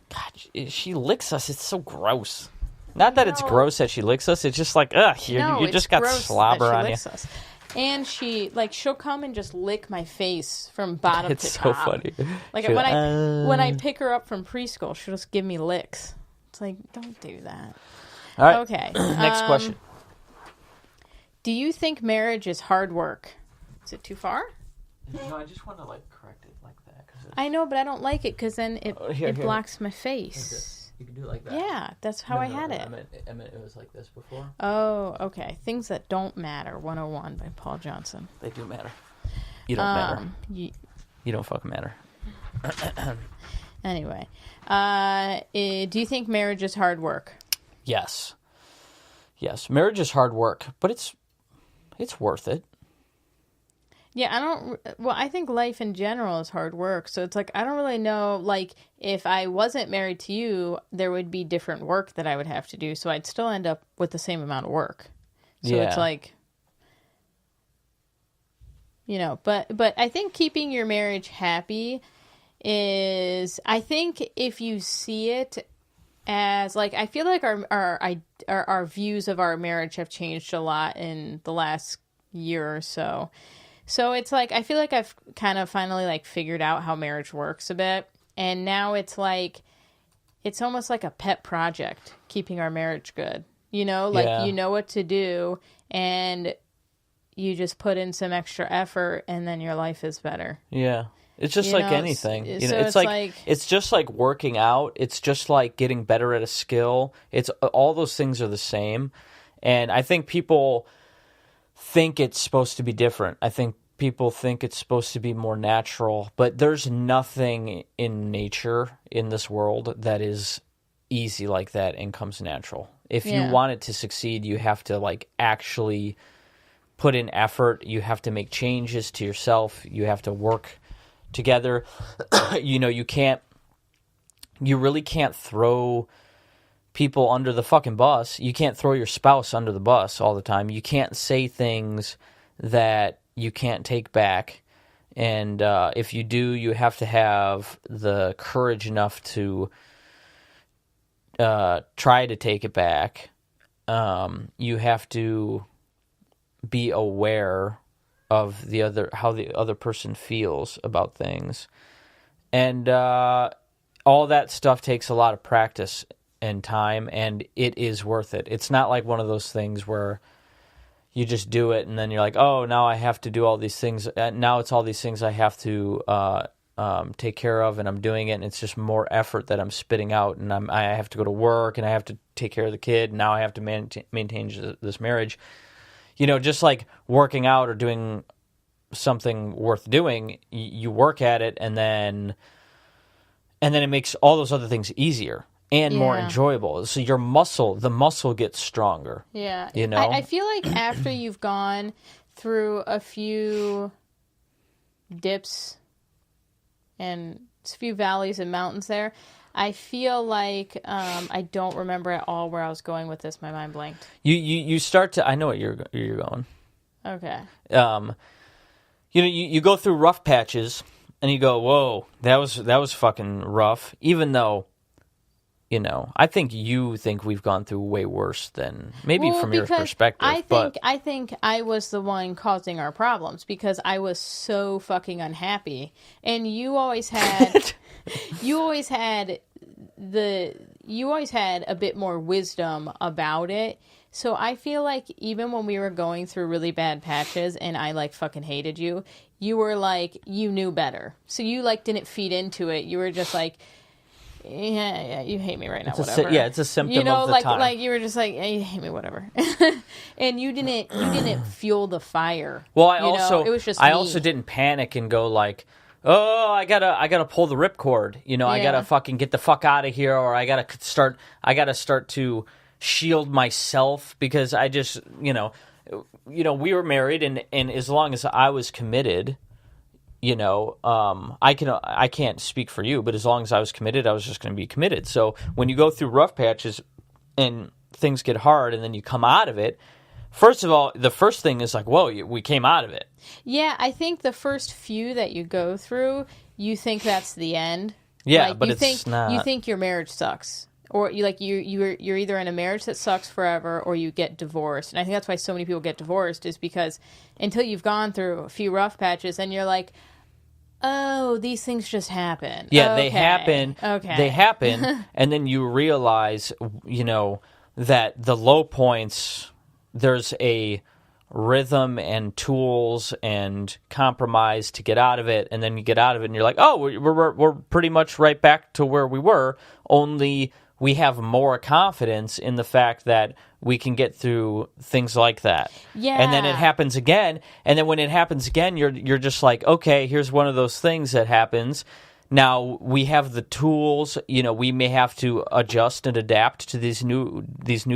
God, she licks us. It's so gross. Not that it's gross that she licks us. It's just like, ugh, you just got slobber on you. Us.
And she'll come and just lick my face from bottom to top.
It's so funny.
Like when I pick her up from preschool, she'll just give me licks. It's like, don't do that.
All right.
Okay.
Next question.
Do you think marriage is hard work? Is it too far?
No, I just want to correct it like that.
I know, but I don't like it because then it blocks my face.
Okay. You can do it like that.
Yeah, that's how I had it.
I meant it was like this before.
Oh, okay. Things that don't matter. 101 by Paul Johnson.
They do matter. You don't matter. You don't fucking matter.
Anyway, do you think marriage is hard work?
Yes. Yes, marriage is hard work, but it's worth it.
Yeah, I think life in general is hard work. So it's like, I don't really know, if I wasn't married to you, there would be different work that I would have to do. So I'd still end up with the same amount of work. So it's like, but I think keeping your marriage happy is, I think if you see it as, I feel like our views of our marriage have changed a lot in the last year or so. So it's like, I feel like I've kind of finally figured out how marriage works a bit. And now it's it's almost like a pet project, keeping our marriage good. You know what to do and you just put in some extra effort and then your life is better.
Yeah. It's just like anything. It's just like working out. It's just like getting better at a skill. It's all those things are the same. And I think people think it's supposed to be different. I think people think it's supposed to be more natural, but there's nothing in nature in this world that is easy like that and comes natural. If you want it to succeed, you have to actually put in effort. You have to make changes to yourself. You have to work together. You really can't throw people under the fucking bus. You can't throw your spouse under the bus all the time. You can't say things that you can't take back. And if you do, you have to have the courage enough to try to take it back. You have to be aware of how the other person feels about things. And all that stuff takes a lot of practice and time, and it is worth it. It's not like one of those things where you just do it and then you're like, oh, now I have to do all these things. Now it's all these things I have to take care of, and I'm doing it, and it's just more effort that I'm spitting out, and I have to go to work, and I have to take care of the kid, and now I have to maintain this marriage. Just like working out or doing something worth doing, you work at it, and then it makes all those other things easier and more enjoyable. So the muscle gets stronger.
Yeah. I feel like after you've gone through a few dips and a few valleys and mountains there, I feel like I don't remember at all where I was going with this. My mind blanked.
You start to. I know what you're going.
Okay.
You go through rough patches and you go, whoa, that was fucking rough. Even though, I think you think we've gone through way worse than maybe from your perspective.
I think I was the one causing our problems because I was so fucking unhappy, and you always had a bit more wisdom about it. So I feel like even when we were going through really bad patches and I fucking hated you, you were you knew better. So you didn't feed into it. You were just yeah, you hate me right now, whatever.
It's a symptom of the time.
You were just yeah, you hate me, whatever. And you didn't fuel the fire.
Well,
it was just
I also didn't panic and go oh, I gotta pull the ripcord. I gotta fucking get the fuck out of here, or I gotta start to shield myself because I just, we were married, and as long as I was committed, I can't speak for you, but as long as I was committed, I was just going to be committed. So when you go through rough patches and things get hard and then you come out of it, first of all, the first thing is whoa, we came out of it.
Yeah, I think the first few that you go through, you think that's the end.
Yeah,
like,
but it's not.
You think your marriage sucks, or you're either in a marriage that sucks forever, or you get divorced. And I think that's why so many people get divorced, is because until you've gone through a few rough patches, and you're like, oh, these things just happen.
Yeah,
okay.
they happen.
Okay,
they happen, and then you realize, that the low points, there's a rhythm and tools and compromise to get out of it, and then you get out of it and you're like, oh, we're pretty much right back to where we were, only we have more confidence in the fact that we can get through things like that.
Yeah.
And then it happens again, and then when it happens again, you're just like, okay, here's one of those things that happens. Now we have the tools, we may have to adjust and adapt to these new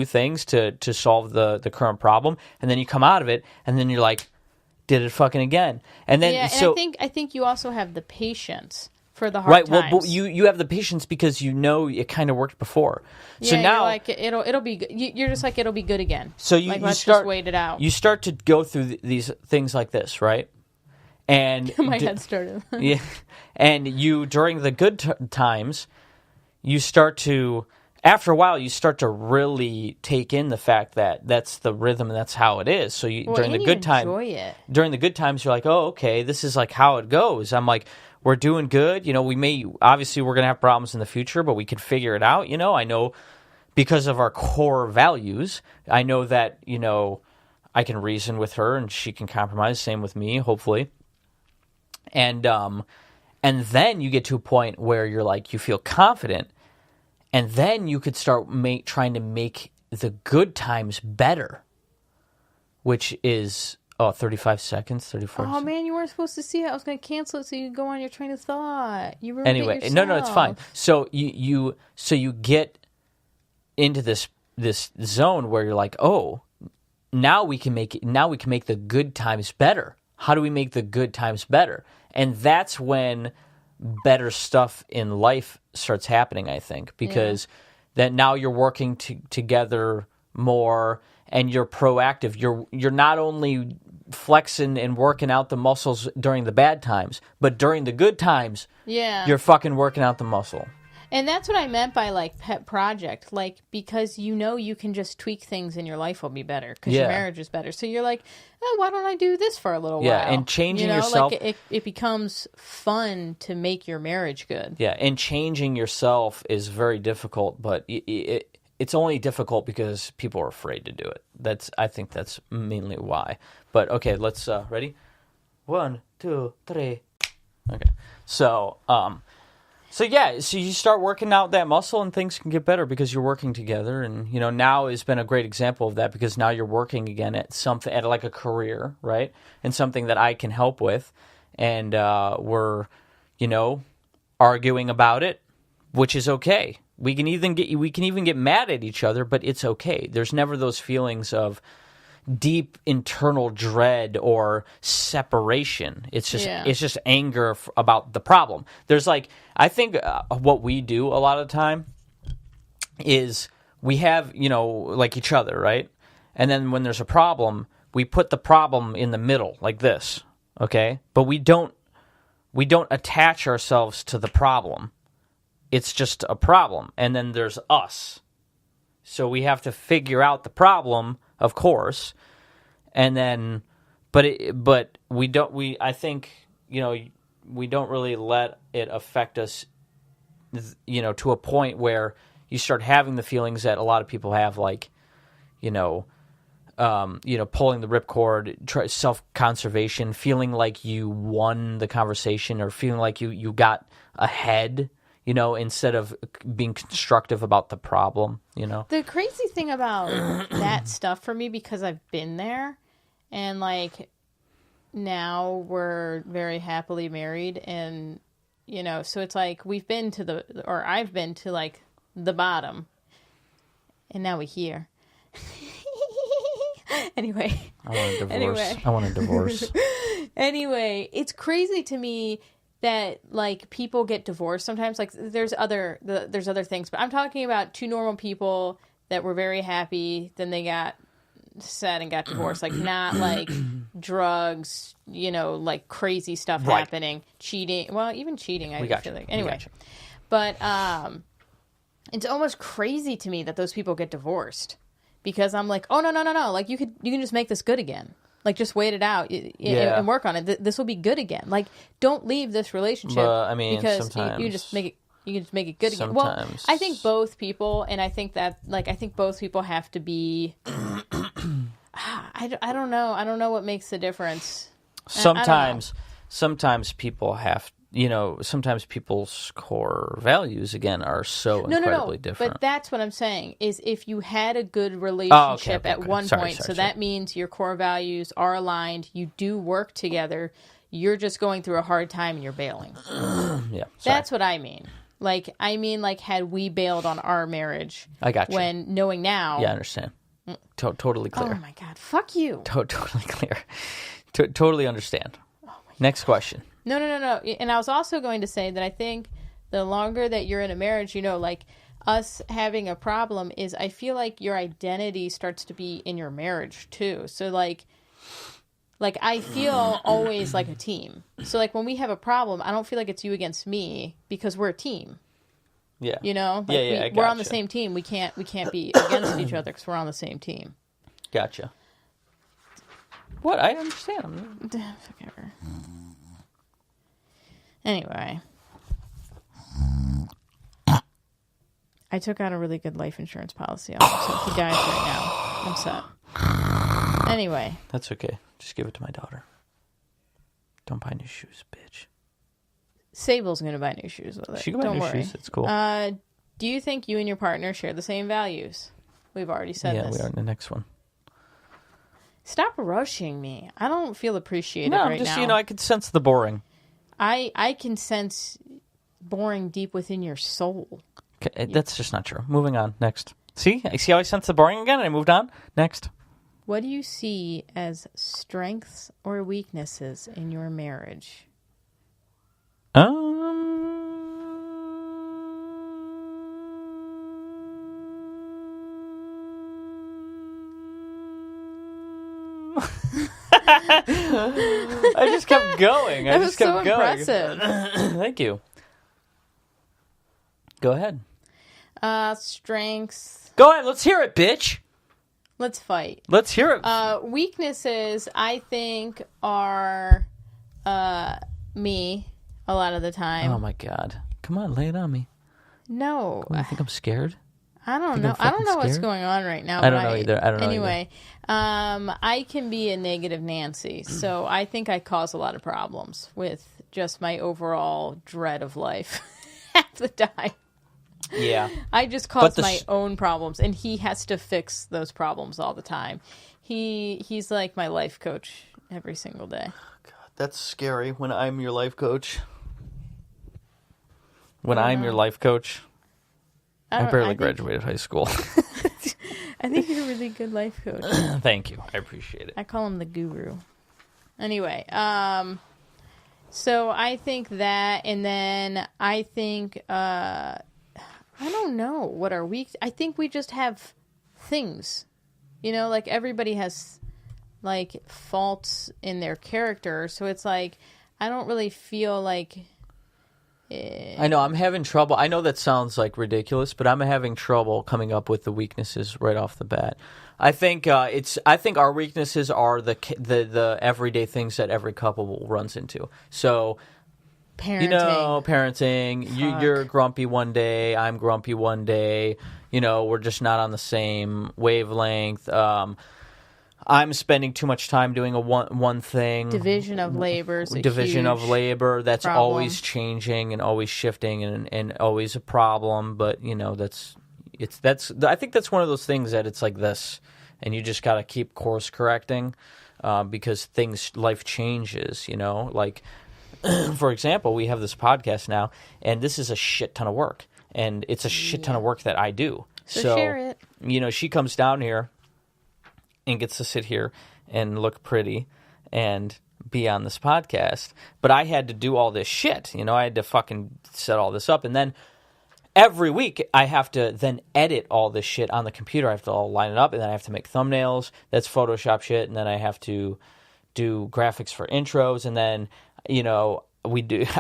things to solve the current problem, and then you come out of it, and then you're like, did it fucking again. And then
and I think you also have the patience for the hard
right,
times.
Well, you have the patience because it kind of worked before. So now,
you're like, it'll be good. You're just like, it'll be good again.
So
let's
start,
just wait it out.
You start to go through these things like this, right? And
my head started.
Yeah, and you during the good times, you start to, after a while, you start to really take in the fact that that's the rhythm and that's how it is. So during the good times, during the good times, you're like, oh, okay, this is like how it goes. I'm like, we're doing good. Obviously we're gonna have problems in the future, but we can figure it out. I know because of our core values. I know that I can reason with her and she can compromise. Same with me, hopefully. And then you get to a point where you're like, you feel confident, and then you could start trying to make the good times better, which is 35 seconds, 34 seconds.
Oh man, you weren't supposed to see it. I was going to cancel it so you could go on your train of thought. You ruined
anyway,
it yourself.
No, it's fine. So you get into this zone where you're like, oh, now we can make the good times better. How do we make the good times better? And that's when better stuff in life starts happening, I think, because that now you're working together more and you're proactive. You're not only flexing and working out the muscles during the bad times, but during the good times, you're fucking working out the muscle.
And that's what I meant by like pet project, like because you can just tweak things and your life will be better because your marriage is better. So you're like, oh, why don't I do this for a little while?
Yeah, and changing yourself.
Like it becomes fun to make your marriage good.
Yeah, and changing yourself is very difficult, but it's only difficult because people are afraid to do it. I think that's mainly why. But okay, let's ready? 1, 2, 3. Okay, so so you start working out that muscle and things can get better because you're working together. And, now has been a great example of that because now you're working again at something, at like a career, right? And something that I can help with. And we're, arguing about it, which is okay. We can even get mad at each other, but it's okay. There's never those feelings of deep internal dread or separation. It's just anger about the problem. There's I think what we do a lot of the time is we have, like each other, right? And then when there's a problem, we put the problem in the middle like this, okay? But we don't attach ourselves to the problem. It's just a problem. And then there's us. So we have to figure out the problem, of course, and then, but we don't. I think we don't really let it affect us, to a point where you start having the feelings that a lot of people have, like, pulling the ripcord, self-conservation, feeling like you won the conversation, or feeling like you got ahead. Instead of being constructive about the problem,
The crazy thing about that stuff for me, because I've been there, and now we're very happily married, and so it's like I've been to the bottom, and now we're here. Anyway,
I want a divorce.
Anyway, it's crazy to me that people get divorced sometimes. There's other things, but I'm talking about two normal people that were very happy, then they got sad and got divorced. Not drugs, like crazy stuff happening, cheating. Well, even cheating, I feel like. Anyway, but it's almost crazy to me that those people get divorced because I'm like, oh no, like you can just make this good again. Like just wait it out and work on it. This will be good again. Like don't leave this relationship.
But, I mean,
because
sometimes
you just make it. You can just make it good again. Well, I think both people, and I think both people have to be. I don't know. I don't know what makes the difference.
Sometimes people have. Sometimes people's core values again are so incredibly different.
But that's what I'm saying is if you had a good relationship at one point, that means your core values are aligned. You do work together. You're just going through a hard time and you're bailing. That's what I mean. Like, had we bailed on our marriage.
I got you.
When knowing now.
Yeah, I understand. Totally clear.
Oh, my God. Fuck you.
Totally clear. Totally understand. Oh Next question.
No. And I was also going to say that I think the longer that you're in a marriage, like us having a problem is I feel like your identity starts to be in your marriage, too. So, like I feel always like a team. So, like, when we have a problem, I don't feel like it's you against me because we're a team.
Yeah.
We're on the same team. We can't be against each other because we're on the same team.
Gotcha. What? I understand.
Whatever. Anyway. I took out a really good life insurance policy on him, so if he dies right now, I'm set. Anyway.
That's okay. Just give it to my daughter. Don't buy new shoes, bitch.
Sable's going to buy new shoes with it.
She can buy new shoes. It's cool.
Do you think you and your partner share the same values? We've already said this.
Yeah, we are in the next one.
Stop rushing me. I don't feel appreciated right now.
I can sense the boring.
I can sense boring deep within your soul.
Okay, that's just not true. Moving on. Next. See how I sense the boring again and I moved on? Next.
What do you see as strengths or weaknesses in your marriage?
I just kept going.
That was so impressive.
Thank you. Go ahead.
Strengths.
Go ahead. Let's hear it, bitch.
Let's fight.
Let's hear it.
Weaknesses, I think, are me a lot of the time.
Oh, my God. Come on, lay it on me.
No.
I think I'm scared.
I don't know. I don't know what's going on right now.
I don't know either.
Anyway, I can be a negative Nancy, so I think I cause a lot of problems with just my overall dread of life half the time.
Yeah.
I just cause my own problems, and he has to fix those problems all the time. He's like my life coach every single day.
God, that's scary when I'm your life coach. When I'm your life coach. I barely graduated high school.
I think you're a really good life coach.
Thank you. I appreciate it.
I call him the guru. Anyway, so I think that, and then I think, I don't know what our I think we just have things, like everybody has like faults in their character. So it's like, I don't really feel like...
I know I'm having trouble. I know that sounds like ridiculous, but I'm having trouble coming up with the weaknesses right off the bat. I think I think our weaknesses are the everyday things that every couple runs into. So, parenting. You're grumpy one day. I'm grumpy one day. We're just not on the same wavelength. I'm spending too much time doing one thing.
Division of labor.
That's
problem.
Always changing and always shifting and always a problem. But I think that's one of those things that it's like this, and you just got to keep course correcting because life changes. Like for example, we have this podcast now, and this is a shit ton of work, and it's a shit ton of work that I do.
So share it.
She comes down here and gets to sit here and look pretty and be on this podcast. But I had to do all this shit. I had to fucking set all this up. And then every week I have to then edit all this shit on the computer. I have to all line it up, and then I have to make thumbnails. That's Photoshop shit. And then I have to do graphics for intros, and then I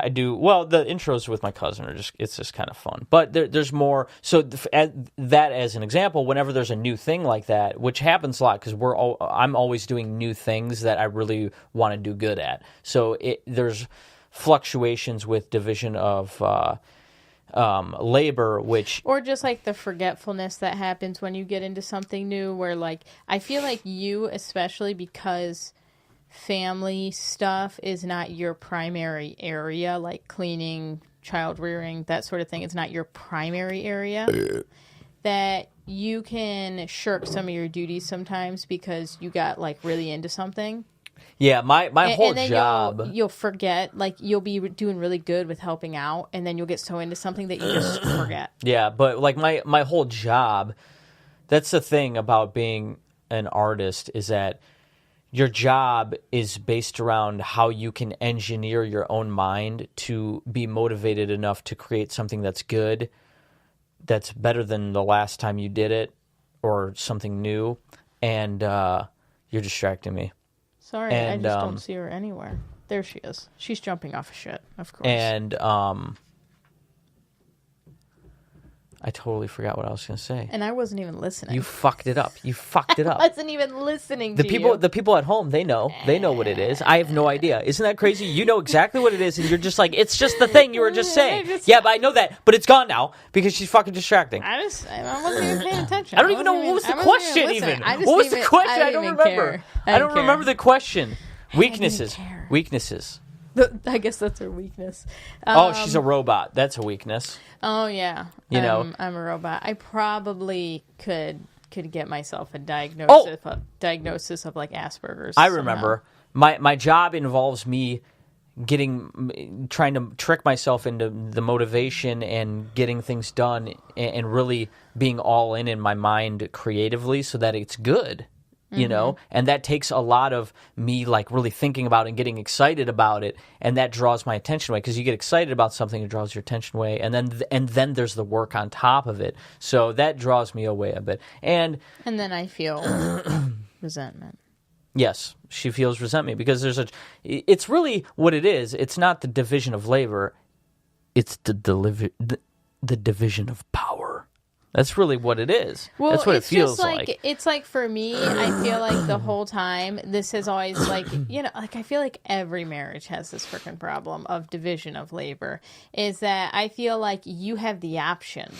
do the intros with my cousin it's just kind of fun. But there's more. So that as an example, whenever there's a new thing like that, which happens a lot because I'm always doing new things that I really want to do good at. So there's fluctuations with division of labor, or
just like the forgetfulness that happens when you get into something new, where like I feel like you, especially because family stuff is not your primary area, like cleaning, child rearing, that sort of thing. It's not your primary area. That you can shirk some of your duties sometimes because you got like really into something.
Yeah, my whole job.
You'll forget, like you'll be doing really good with helping out, and then you'll get so into something that you just forget.
Yeah, but like my whole job, that's the thing about being an artist, is that your job is based around how you can engineer your own mind to be motivated enough to create something that's good, that's better than the last time you did it, or something new. And you're distracting me.
Sorry, I just don't see her anywhere. There she is. She's jumping off of shit, of course.
And I totally forgot what I was going to say.
And I wasn't even listening.
You fucked it up. I
wasn't even listening to you.
The people at home, they know. They know what it is. I have no idea. Isn't that crazy? You know exactly what it is, and you're just like, it's just the thing you were just saying. Yeah, but I know that. But it's gone now because she's fucking distracting.
I wasn't even paying attention.
I don't even know what was the question even. What was the question? I don't remember. I don't remember the question. Weaknesses.
I guess that's her weakness.
She's a robot. That's a weakness.
Oh yeah,
I'm
a robot. I probably could get myself a diagnosis of like Asperger's.
I remember my job involves me trying to trick myself into the motivation and getting things done and really being all in my mind creatively so that it's good. You know, and that takes a lot of me like really thinking about it and getting excited about it, and that draws my attention away because you get excited about something, it draws your attention away, and then there's the work on top of it, so that draws me away a bit, and
then I feel resentment.
Yes, she feels resentment because it's really what it is. It's not the division of labor, it's the division of power. That's really what it is.
Well,
that's what it feels like.
It's like for me, I feel like the whole time, this has always like, like I feel like every marriage has this freaking problem of division of labor, is that I feel like you have the option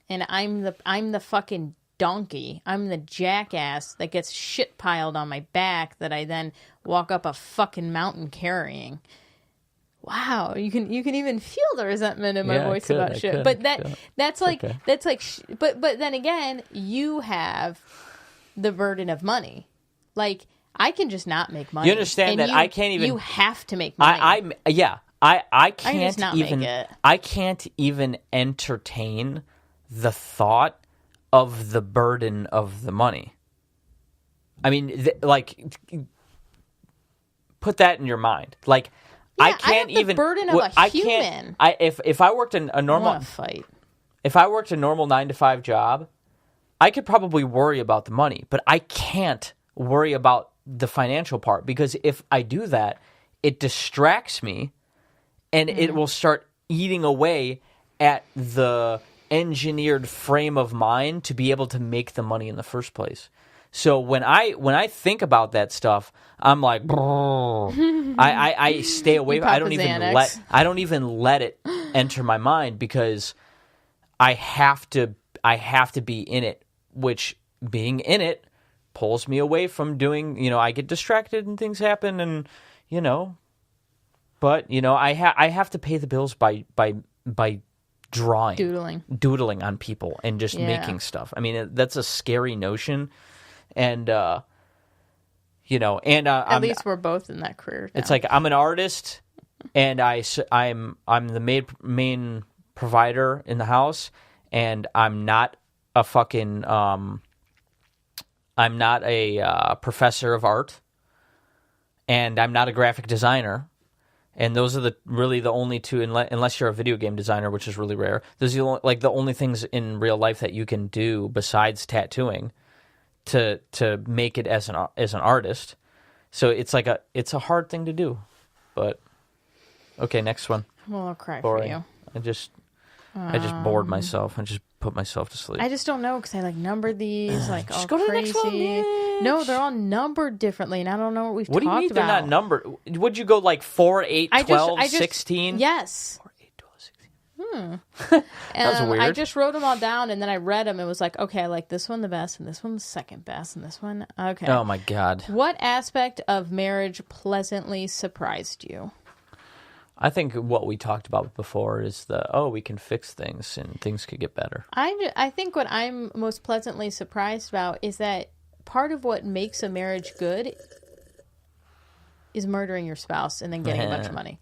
and I'm the fucking donkey. I'm the jackass that gets shit piled on my back that I then walk up a fucking mountain carrying. Wow, you can even feel the resentment in my voice about shit. But that's like but then again, you have the burden of money. Like I can just not make money.
You understand that I can't even.
You have to make money.
I can't even entertain the thought of the burden of the money. I mean, put that in your mind, like.
Yeah,
I can't
I have the burden of a human.
If I worked in a normal
fight.
If I worked a normal 9-to-5 job, I could probably worry about the money, but I can't worry about the financial part because if I do that, it distracts me and it will start eating away at the engineered frame of mind to be able to make the money in the first place. So when I think about that stuff, I'm like, I stay away. I don't even let it enter my mind because I have to be in it. Which being in it pulls me away from doing. I get distracted and things happen, and but I have to pay the bills by drawing, doodling on people, and just making stuff. I mean, that's a scary notion. And, at
least we're both in that career now.
It's like I'm an artist, and I'm the main provider in the house, and I'm not a fucking I'm not a professor of art, and I'm not a graphic designer, and those are really the only two, unless you're a video game designer, which is really rare. Those are the only things in real life that you can do besides tattooing. To make it as an artist. So it's a hard thing to do. But okay, next one.
Well, I'll cry
Boring.
for you.
I just bored myself and just put myself to sleep.
I just don't know because I numbered these just all
go to
crazy.
The next one, bitch.
No, they're all numbered differently, and I don't know what we've
talked about. What do you mean
about.
they're not numbered? Would you go 4, 8, 12, 16?
Yes.
4, 8, 12,
16.
That was weird.
I just wrote them all down, and then I read them. It was like, okay, I like this one the best, and this one the second best, and this one, okay.
Oh, my God.
What aspect of marriage pleasantly surprised you?
I think what we talked about before is we can fix things and things could get better.
I think what I'm most pleasantly surprised about is that part of what makes a marriage good is murdering your spouse and then getting a bunch of money.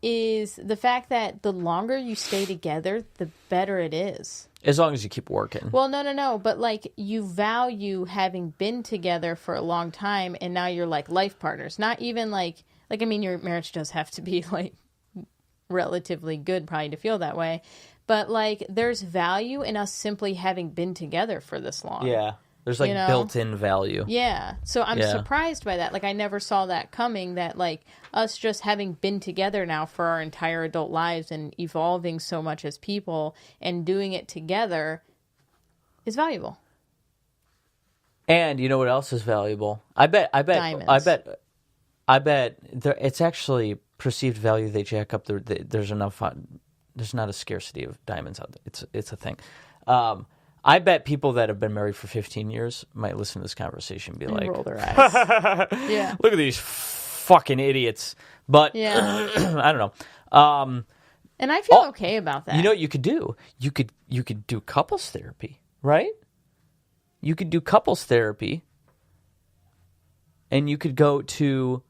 Is the fact that the longer you stay together, the better it is.
As long as you keep working.
Well, no. But you value having been together for a long time and now you're life partners. Not even your marriage does have to be relatively good probably to feel that way. But there's value in us simply having been together for this long.
Yeah. There's built-in value.
Yeah. So I'm surprised by that. I never saw that coming, that us just having been together now for our entire adult lives and evolving so much as people and doing it together is valuable.
And you know what else is valuable? I bet
Diamonds.
I bet it's actually perceived value. They jack up. There's enough. There's not a scarcity of diamonds out there. It's a thing. I bet people that have been married for 15 years might listen to this conversation and be like,
roll their eyes. Yeah.
Look at these fucking idiots. But
yeah.
I don't know.
And I feel okay about that.
You know what you could do? You could do couples therapy, right? You could do couples therapy, and you could go to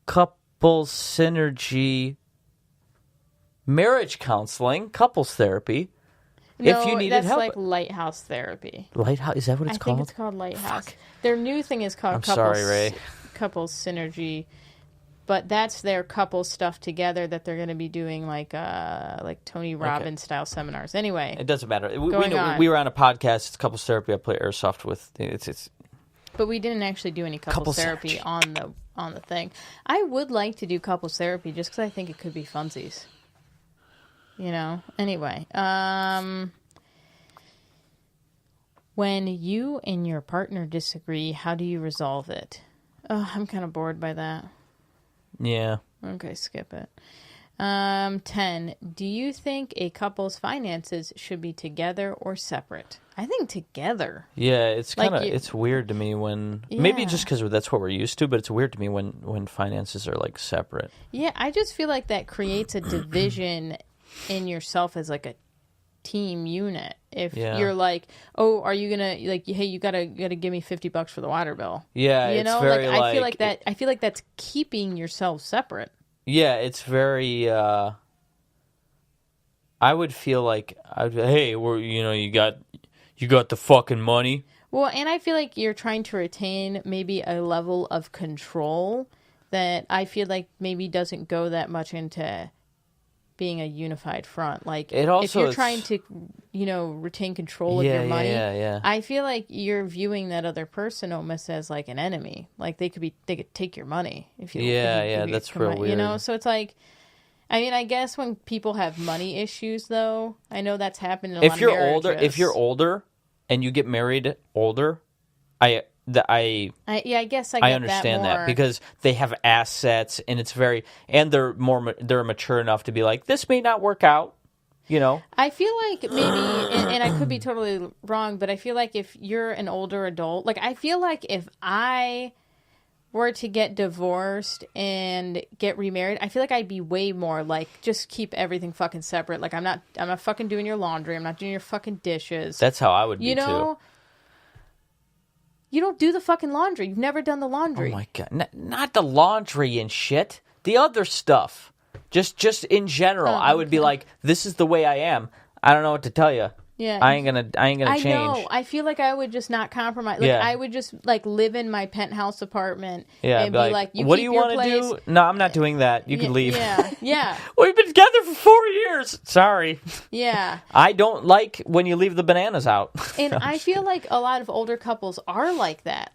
couples synergy marriage counseling, couples therapy.
No,
if you needed
that's
help.
lighthouse therapy.
Lighthouse, is that what it's called?
I think it's called lighthouse.
Fuck.
Their new thing is called couples synergy, but that's their couple stuff together that they're going to be doing like Tony Robbins style seminars. Anyway,
it doesn't matter. We were on a podcast. It's couples therapy. I play airsoft with. It's.
But we didn't actually do any couples therapy
synergy.
on the thing. I would like to do couples therapy just because I think it could be funsies. Anyway, when you and your partner disagree, how do you resolve it? Oh, I'm kind of bored by that.
Yeah.
Okay, skip it. 10. Do you think a couple's finances should be together or separate? I think together.
Yeah, it's kind of it's weird to me when maybe just because that's what we're used to, but it's weird to me when finances are separate.
Yeah, I just feel like that creates a division in yourself as a team unit. If you're are you gonna hey, you gotta give me $50 for the water bill?
Yeah,
it's very I feel like that. I feel like that's keeping yourself separate.
Yeah, it's very. I would feel like hey, you got the fucking money.
Well, and I feel like you're trying to retain maybe a level of control that I feel like maybe doesn't go that much into being a unified front. If you're trying to, retain control of your money, I feel like you're viewing that other person almost as an enemy. They could take your money if you.
That's real weird.
So it's I guess when people have money issues, though, I know that's happened in a lot of marriages.
If you're older and you get married older, I
guess I
understand that because they have assets and they're mature enough to be like, this may not work out,
I feel like maybe, and I could be totally wrong, but I feel like if you're an older adult, I feel like if I were to get divorced and get remarried, I feel like I'd be way more just keep everything fucking separate. I'm not fucking doing your laundry. I'm not doing your fucking dishes.
That's how I would be too.
You don't do the fucking laundry. You've never done the laundry.
Oh my God. Not the laundry and shit. The other stuff. Just in general. I would be like, this is the way I am. I don't know what to tell you.
Yeah.
I ain't gonna change.
I know. I feel like I would just not compromise. I would just live in my penthouse apartment and be like,
what do you want to do? No, I'm not doing that. You can leave.
Yeah.
We've been together for 4 years. Sorry.
Yeah.
I don't like when you leave the bananas out.
And I feel like a lot of older couples are like that.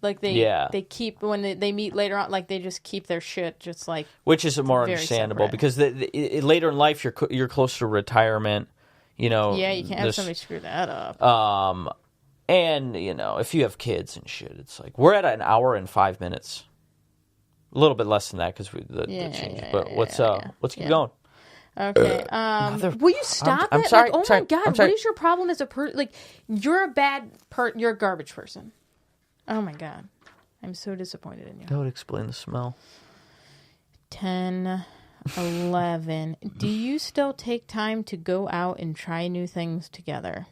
Like they keep when they meet later on, like they just keep their shit just like,
which is more understandable
separate.
because later in life you're close to retirement, you know.
Yeah, you can't have somebody screw that up.
And you know, if you have kids and shit, it's like we're at an hour and 5 minutes, a little bit less than that because the change. But let's keep going.
Okay. Will you stop
I'm
it?
sorry.
Like, my God, what is your problem as a Like, you're a bad you're a garbage person. Oh my God, I'm so disappointed in you.
That would explain the smell.
10, 11. Do you still take time to go out and try new things together?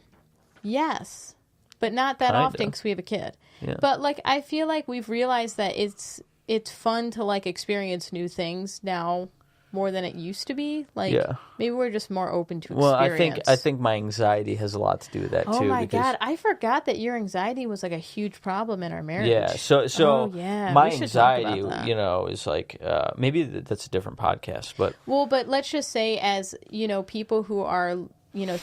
Yes, but not that often because we have a kid.
Yeah.
But like, I feel like we've realized that it's fun to like experience new things now more than it used to be. Like, maybe we're just more open to experience.
Well, I think my anxiety has a lot to do with that too.
Oh my God, I forgot that your anxiety was like a huge problem in our marriage.
Yeah, so my anxiety, you know, is like maybe that's a different podcast, but
but let's just say, as you know, people who are, you know,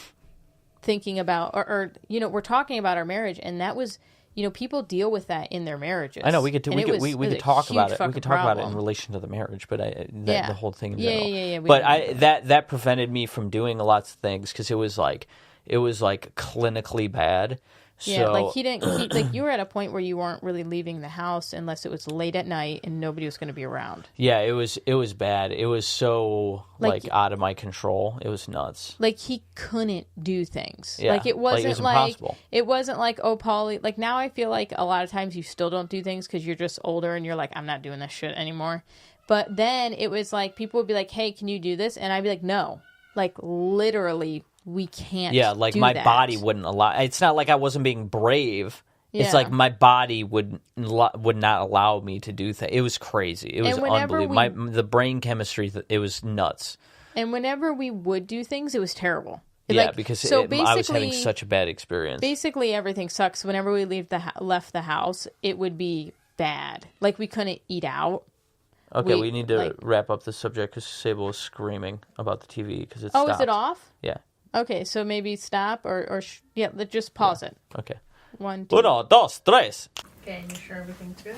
thinking about or you know, we're talking about our marriage, and that was, you know, people deal with that in their marriages.
I know we could talk about it. We could talk about it in relation to the marriage, but the whole thing in general.
Yeah.
But that prevented me from doing lots of things because it was like clinically bad.
Yeah,
so,
like like you were at a point where you weren't really leaving the house unless it was late at night and nobody was going to be around.
Yeah, it was bad. It was so like out of my control. It was nuts.
Like he couldn't do things.
Yeah,
like it wasn't
impossible.
It wasn't like, oh, Paulie. Like now I feel like a lot of times you still don't do things because you're just older and you're like, I'm not doing this shit anymore. But then it was like people would be like, hey, can you do this? And I'd be like, no, like literally. We can't.
Yeah, like my body wouldn't allow. It's not like I wasn't being brave. Yeah. It's like my body would not allow me to do things. It was crazy. It was unbelievable. The brain chemistry. It was nuts. And
whenever we would do things, it was terrible.
Yeah, because I was having such a bad experience.
Basically, everything sucks. Whenever we left the house, it would be bad. Like we couldn't eat out.
Okay, we need to wrap up this subject because Sable is screaming about the TV because it's.
Oh, is it off?
Yeah.
Okay, so maybe stop or let's just pause it.
Okay.
1, 2.
1, 2, 3.
Okay, and you sure everything's good?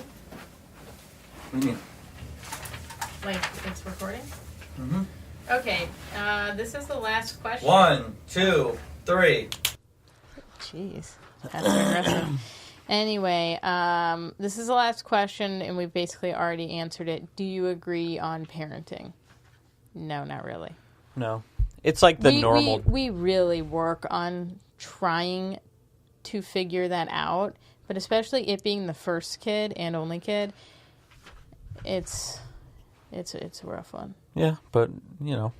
What do you mean?
Like it's recording?
Mm-hmm.
Okay, this is the last question.
1, 2, 3.
Jeez, that's aggressive. Anyway, this is the last question, and we've basically already answered it. Do you agree on parenting? No, not really.
No. It's like the normal...
We really work on trying to figure that out, but especially it being the first kid and only kid, it's a rough one.
Yeah, but, you know,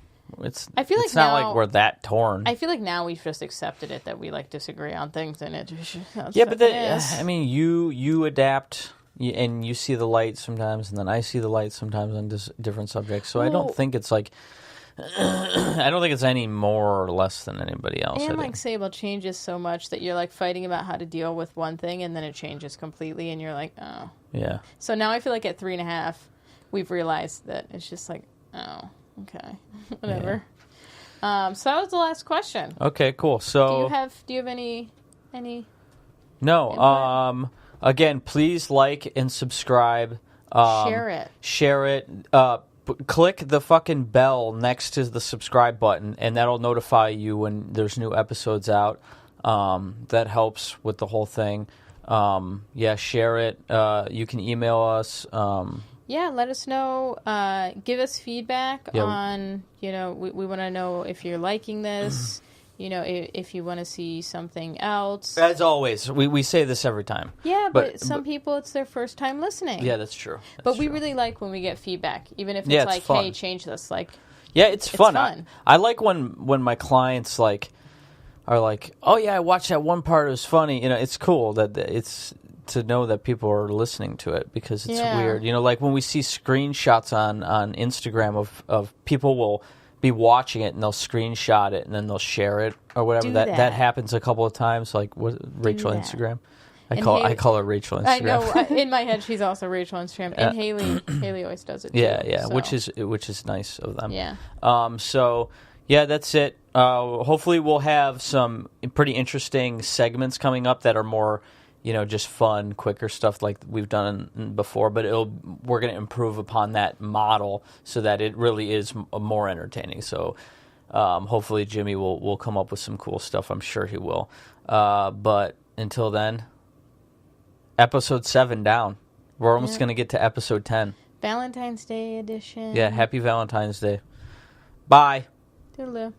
I feel
it's
like
not like we're that torn.
I feel like now we've just accepted it that we, like, disagree on things, and it just...
Yeah, but I mean, you adapt... and you see the light sometimes, and then I see the light sometimes on different subjects, so I don't think it's like... I don't think it's any more or less than anybody else.
And like Sable changes so much that you're like fighting about how to deal with one thing and then it changes completely and you're like, oh.
Yeah.
So now I feel like at 3.5, we've realized that it's just like, oh, okay, whatever. Yeah. So that was the last question.
Okay, cool. So
do you have any
No.
input?
Again, please like and subscribe.
Share it.
Click the fucking bell next to the subscribe button, and that'll notify you when there's new episodes out. That helps with the whole thing. Share it. You can email us.
Let us know. Give us feedback on, we want to know if you're liking this. If you want to see something else.
As always, we say this every time.
Yeah, but some people, it's their first time listening.
Yeah, that's true.
But we really like when we get feedback, even if it's like,
fun.
Hey, change this. Like,
yeah, it's fun. I like when my clients are like, oh yeah, I watched that one part. It was funny. It's cool that it's to know that people are listening to it because it's weird. Like when we see screenshots on Instagram of people will be watching it and they'll screenshot it and then they'll share it or whatever. That happens a couple of times. Like Rachel Instagram. I call her Rachel Instagram.
I know. In my head, she's also Rachel Instagram, and Haley always does it too.
Yeah,
so.
which is nice of them.
Yeah.
So yeah, that's it. Hopefully, we'll have some pretty interesting segments coming up that are more, just fun, quicker stuff like we've done before. But we're going to improve upon that model so that it really is more entertaining. So hopefully Jimmy will come up with some cool stuff. I'm sure he will. But until then, episode 7 down. We're almost going to get to episode 10.
Valentine's Day edition.
Yeah, happy Valentine's Day. Bye.
Toodaloo.